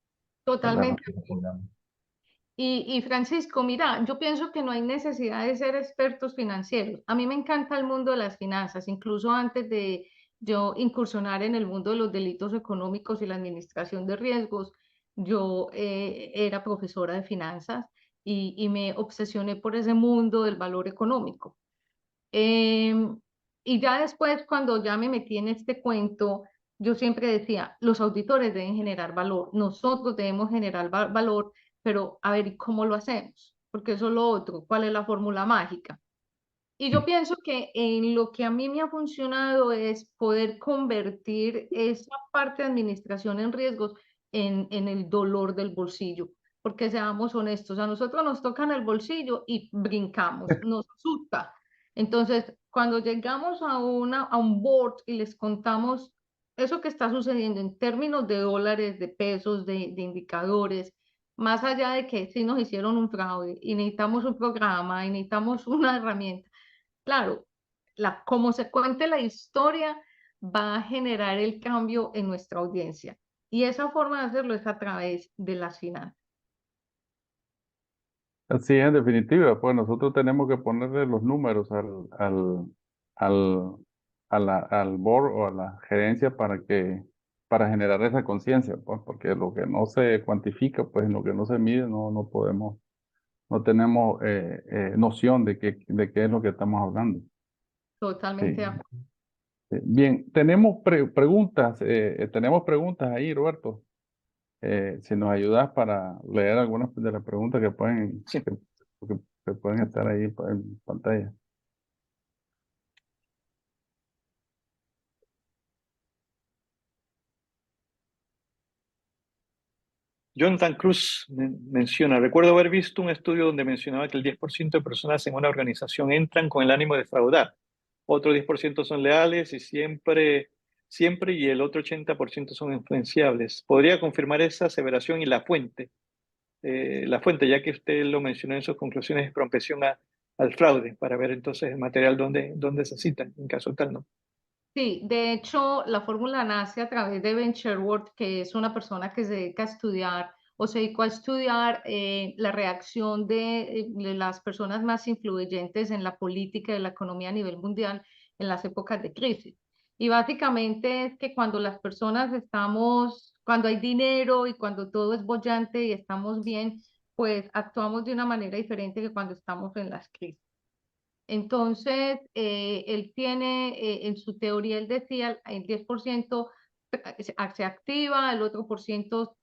Los totalmente. que apoyamos. Y Francisco, mira, yo pienso que no hay necesidad de ser expertos financieros. A mí me encanta el mundo de las finanzas, incluso antes de yo incursionar en el mundo de los delitos económicos y la administración de riesgos, yo era profesora de finanzas y me obsesioné por ese mundo del valor económico. Em, y ya después, cuando ya me metí en este cuento, yo siempre decía, los auditores deben generar valor, nosotros debemos generar valor, pero a ver, ¿y cómo lo hacemos? Porque eso es lo otro, ¿cuál es la fórmula mágica? Y yo pienso que en lo que a mí me ha funcionado es poder convertir esa parte de administración en riesgos en el dolor del bolsillo, porque seamos honestos, a nosotros nos tocan el bolsillo y brincamos, nos asusta. Entonces, cuando llegamos a un board y les contamos eso que está sucediendo en términos de dólares, de pesos, de indicadores, más allá de que si nos hicieron un fraude y necesitamos un programa y necesitamos una herramienta. Claro, como se cuente la historia va a generar el cambio en nuestra audiencia. Y esa forma de hacerlo es a través de las finanzas. Así es, en definitiva, pues nosotros tenemos que ponerle los números al, al board o a la gerencia para generar esa conciencia, pues, porque lo que no se cuantifica, pues lo que no se mide, no podemos, no tenemos noción de qué es lo que estamos hablando. Totalmente de Sí. acuerdo. Bien, tenemos tenemos preguntas ahí, Roberto. Si nos ayudas para leer algunas de las preguntas que pueden, Sí. que pueden estar ahí en pantalla. Jonathan Cruz menciona, recuerdo haber visto un estudio donde mencionaba que el 10% de personas en una organización entran con el ánimo de defraudar, otro 10% son leales y siempre, y el otro 80% son influenciables. ¿Podría confirmar esa aseveración y la fuente? La fuente, ya que usted lo mencionó en sus conclusiones, es propensión al fraude, para ver entonces el material donde se cita, en caso tal, ¿no? Sí, de hecho, la fórmula nace a través de Ben Sherwood, que es una persona que se dedica a estudiar o se dedicó a estudiar la reacción de las personas más influyentes en la política y la economía a nivel mundial en las épocas de crisis. Y básicamente es que cuando las personas estamos, cuando hay dinero y cuando todo es bollante y estamos bien, pues actuamos de una manera diferente que cuando estamos en las crisis. Entonces, él tiene, en su teoría, él decía, el 10% se activa, el otro por ciento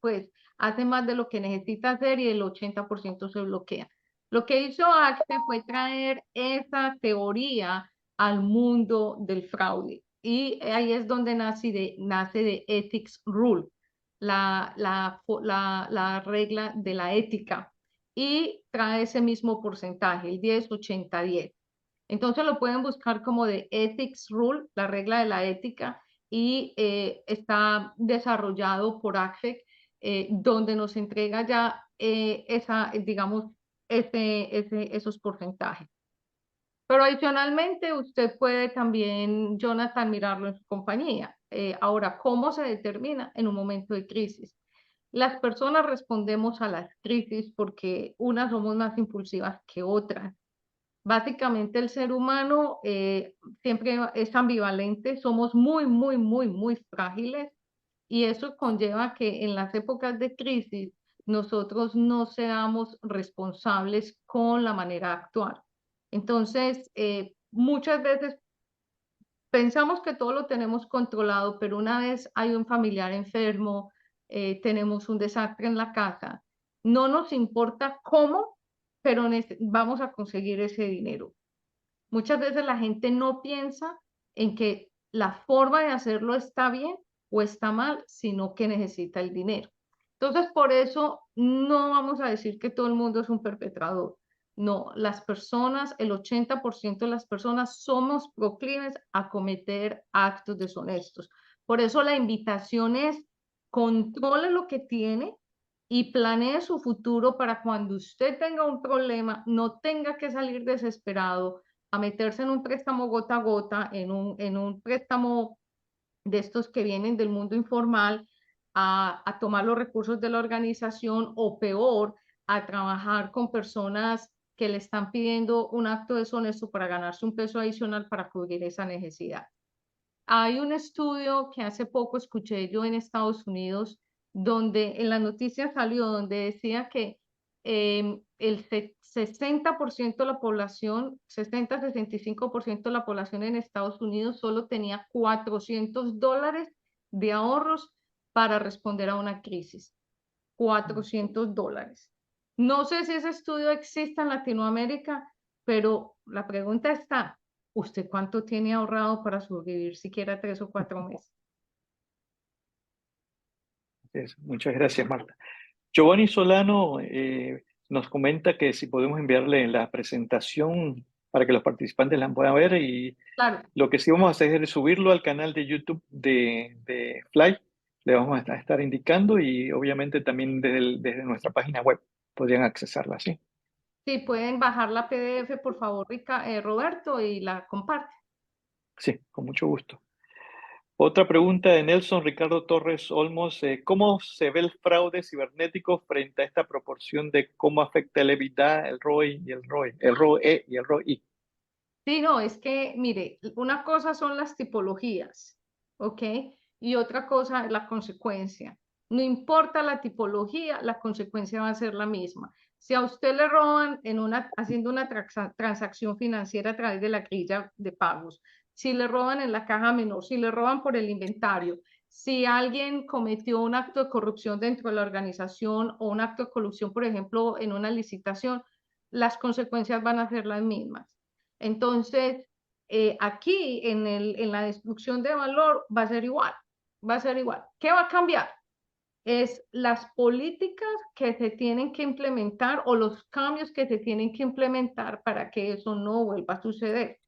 pues, hace más de lo que necesita hacer y el 80% se bloquea. Lo que hizo Axe fue traer esa teoría al mundo del fraude. Y ahí es donde nace de Ethics Rule, la regla de la ética, y trae ese mismo porcentaje, el 10-80-10. Entonces lo pueden buscar como de Ethics Rule, la regla de la ética, y está desarrollado por ACFEC, donde nos entrega ya digamos, esos porcentajes. Pero adicionalmente usted puede también, Jonathan, mirarlo en su compañía. Ahora, ¿cómo se determina en un momento de crisis? Las personas respondemos a las crisis porque unas somos más impulsivas que otras. Básicamente el ser humano siempre es ambivalente, somos muy, muy, muy, muy frágiles, y eso conlleva que en las épocas de crisis nosotros no seamos responsables con la manera actual. Entonces, muchas veces pensamos que todo lo tenemos controlado, pero una vez hay un familiar enfermo, tenemos un desastre en la casa, no nos importa cómo, pero vamos a conseguir ese dinero. Muchas veces la gente no piensa en que la forma de hacerlo está bien o está mal, sino que necesita el dinero. Entonces, por eso no vamos a decir que todo el mundo es un perpetrador. No, las personas, el 80% de las personas somos proclives a cometer actos deshonestos. Por eso la invitación es: controle lo que tiene y planee su futuro para cuando usted tenga un problema, no tenga que salir desesperado a meterse en un préstamo gota a gota, en un préstamo de estos que vienen del mundo informal, a tomar los recursos de la organización, o peor, a trabajar con personas que le están pidiendo un acto deshonesto para ganarse un peso adicional para cubrir esa necesidad. Hay un estudio que hace poco escuché yo en Estados Unidos, donde en la noticia salió, donde decía que el 60% de la población, 60-65% de la población en Estados Unidos solo tenía $400 de ahorros para responder a una crisis. $400. No sé si ese estudio existe en Latinoamérica, pero la pregunta está: ¿usted cuánto tiene ahorrado para sobrevivir siquiera 3 o 4 meses? Muchas gracias, Marta. Giovanni Solano nos comenta que si podemos enviarle la presentación para que los participantes la puedan ver, y Claro, lo que sí vamos a hacer es subirlo al canal de YouTube de Fly. Le vamos a estar indicando, y obviamente también desde nuestra página web podrían accesarla, ¿sí? sí, pueden bajar la PDF, por favor, Roberto, y la comparte. Sí, con mucho gusto. Otra pregunta de Nelson Ricardo Torres Olmos: ¿cómo se ve el fraude cibernético frente a esta proporción de cómo afecta el EBITDA, el ROI y el ROE, el ROE y el ROI? Sí, no, es que, mire, una cosa son las tipologías, ¿ok? Y otra cosa es la consecuencia. No importa la tipología, la consecuencia va a ser la misma. Si a usted le roban haciendo una transacción financiera a través de la grilla de pagos, si le roban en la caja menor, si le roban por el inventario, si alguien cometió un acto de corrupción dentro de la organización o un acto de corrupción, por ejemplo, en una licitación, las consecuencias van a ser las mismas. Entonces, aquí en la destrucción de valor va a ser igual, va a ser igual. ¿Qué va a cambiar? Es las políticas que se tienen que implementar o los cambios que se tienen que implementar para que eso no vuelva a suceder.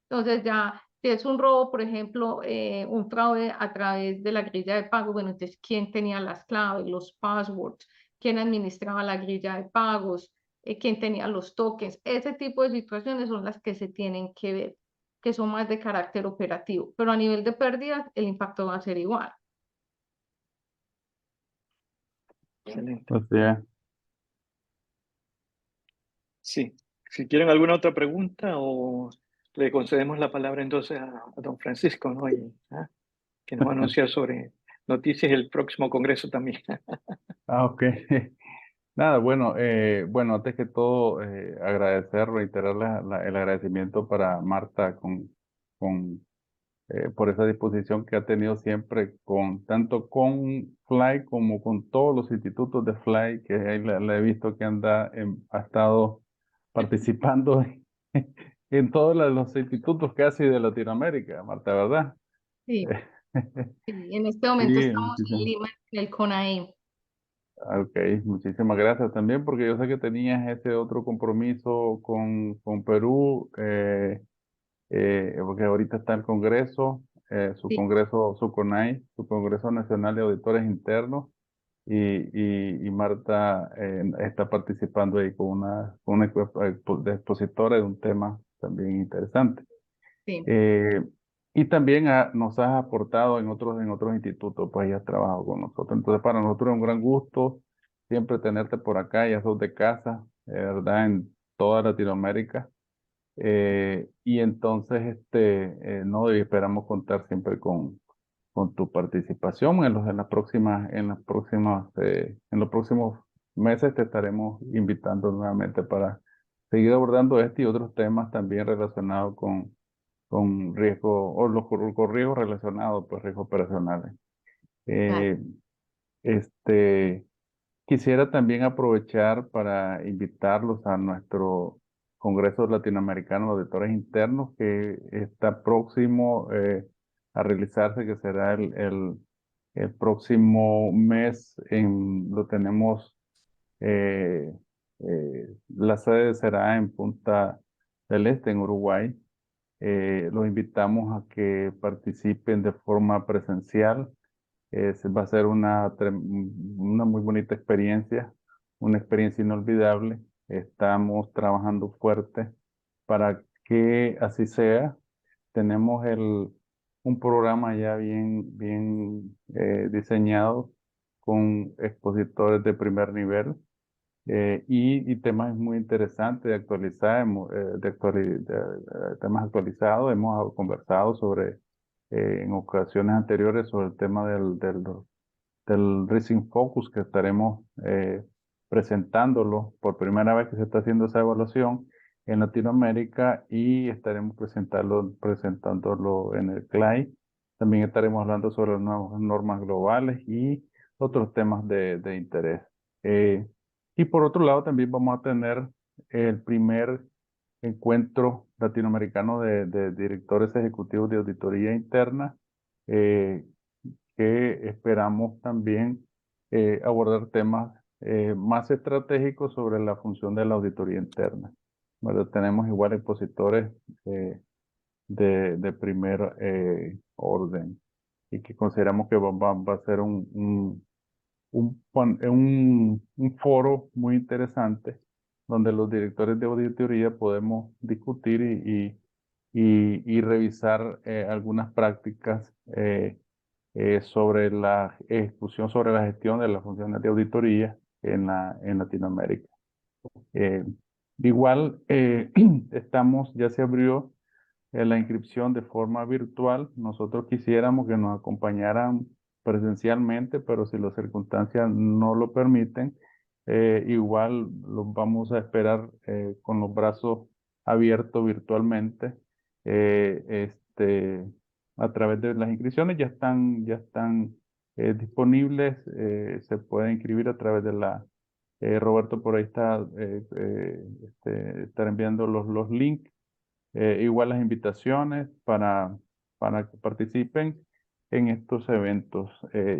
Entonces ya, si es un robo, por ejemplo, un fraude a través de la grilla de pago, bueno, entonces, ¿quién tenía las claves, los passwords? ¿Quién administraba la grilla de pagos? ¿Quién tenía los tokens? Ese tipo de situaciones son las que se tienen que ver, que son más de carácter operativo, pero a nivel de pérdidas, el impacto va a ser igual. Excelente. Así es. Sí. Si quieren alguna otra pregunta o le concedemos la palabra entonces a don Francisco, ¿no? Que nos va a anunciar sobre noticias del próximo congreso también. Ah, ok. Nada, bueno, bueno, antes que todo, agradecer, reiterar el agradecimiento para Marta con, por esa disposición que ha tenido siempre tanto con FLY como con todos los institutos de FLY, que ahí la he visto que ha estado participando en todos los institutos casi de Latinoamérica, Marta, ¿verdad? Sí. Sí, en este momento Sí, estamos en Lima, en el CONAEM. ok, muchísimas gracias también, porque yo sé que tenías ese otro compromiso con Perú, porque ahorita está el Congreso, su Sí, Congreso, su CONAI, su Congreso Nacional de Auditores Internos, y Marta está participando ahí con una de expositora de un tema también interesante. sí, Eh, y también nos has aportado en otros institutos, pues ya has trabajado con nosotros. Entonces, para nosotros es un gran gusto siempre tenerte por acá, ya sos de casa, ¿verdad? En toda Latinoamérica. Y entonces, no, y esperamos contar siempre con tu participación en los próximos meses te estaremos invitando nuevamente para seguir abordando este y otros temas también relacionados con riesgo o con riesgos relacionados, pues riesgos operacionales. dale. Eh, este, Quisiera también aprovechar para invitarlos a nuestro Congreso Latinoamericano de Auditores Internos que está próximo a realizarse, que será el próximo mes. Lo tenemos, la sede será en Punta del Este, en Uruguay. Los invitamos a que participen de forma presencial. Va a ser una muy bonita experiencia, una experiencia inolvidable. Estamos trabajando fuerte para que así sea. Tenemos un programa ya bien diseñado con expositores de primer nivel y temas muy interesantes de actualizar, temas actualizados. Hemos conversado en ocasiones anteriores sobre el tema del Rising Focus, que estaremos presentándolo por primera vez que se está haciendo esa evaluación en Latinoamérica, y estaremos presentándolo en el CLAI. También estaremos hablando sobre las nuevas normas globales y otros temas de interés. Eh, y por otro lado, también vamos a tener el primer encuentro latinoamericano de directores ejecutivos de auditoría interna, eh, que esperamos también abordar temas más estratégicos sobre la función de la auditoría interna. Bueno, tenemos igual expositores de primer orden, y que consideramos que va a ser un foro muy interesante donde los directores de auditoría podemos discutir y revisar algunas prácticas sobre la ejecución, sobre la gestión de las funciones de auditoría en Latinoamérica. Eh, Igual, ya se abrió la inscripción de forma virtual. Nosotros quisiéramos que nos acompañaran presencialmente, pero si las circunstancias no lo permiten, igual los vamos a esperar con los brazos abiertos virtualmente. A través de las inscripciones ya están disponibles. Se puede inscribir a través de la... Roberto por ahí está estar enviando los links. Igual las invitaciones para que participen en estos eventos.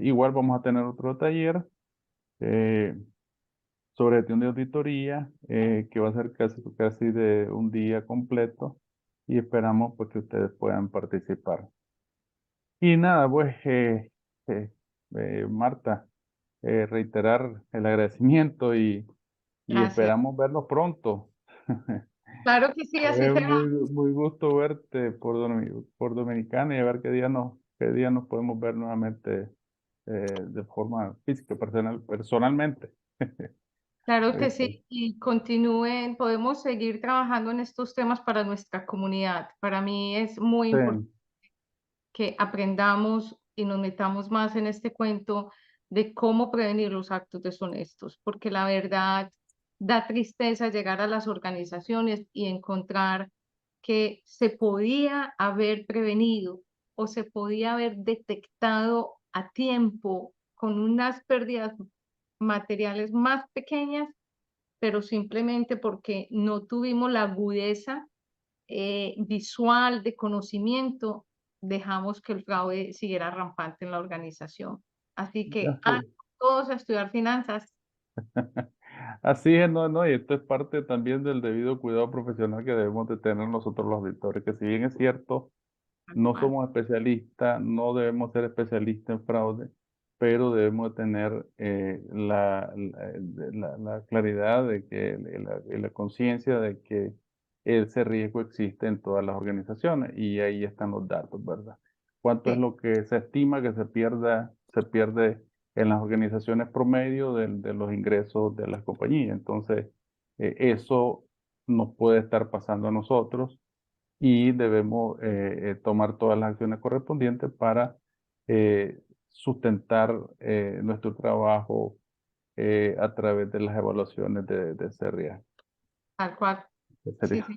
Igual vamos a tener otro taller sobre gestión de auditoría que va a ser casi de un día completo y esperamos pues que ustedes puedan participar. Y nada, pues eh, Marta, reiterar el agradecimiento y Gracias. esperamos verlos pronto. Claro que sí, así Es será. muy gusto verte por Dominicana y a ver qué día nos podemos ver nuevamente de forma física, personalmente. Claro que ¿Oíste? sí, y continúen, podemos seguir trabajando en estos temas para nuestra comunidad. Para mí es muy Sí, importante que aprendamos y nos metamos más en este cuento de cómo prevenir los actos deshonestos, porque la verdad da tristeza llegar a las organizaciones y encontrar que se podía haber prevenido o se podía haber detectado a tiempo con unas pérdidas materiales más pequeñas, pero simplemente porque no tuvimos la agudeza visual de conocimiento, dejamos que el fraude siguiera rampante en la organización. Así que a así, todos a estudiar finanzas. así es, no, y esto es parte también del debido cuidado profesional que debemos de tener nosotros los auditores, que si bien es cierto, Tal no cual. somos especialistas, no debemos ser especialistas en fraude, pero debemos tener la claridad de que, la conciencia de que ese riesgo existe en todas las organizaciones y ahí están los datos, ¿verdad? ¿Cuánto es Sí, lo que se estima que se pierde en las organizaciones promedio de los ingresos de las compañías? Entonces, eso nos puede estar pasando a nosotros y debemos tomar todas las acciones correspondientes para sustentar nuestro trabajo a través de las evaluaciones de ese riesgo. tal cual. de ese Sí, riesgo.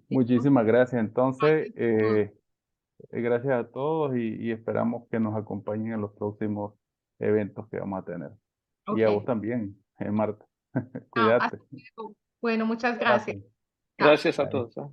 sí. Muchísimas gracias. Entonces, Gracias a todos. gracias a todos y esperamos que nos acompañen en los próximos eventos que vamos a tener. Y a vos Ok. también, Marta. Chao, hasta Cuídate. luego. Bueno, muchas gracias. Gracias. Chao. Gracias a Bye. todos. ¿Ah?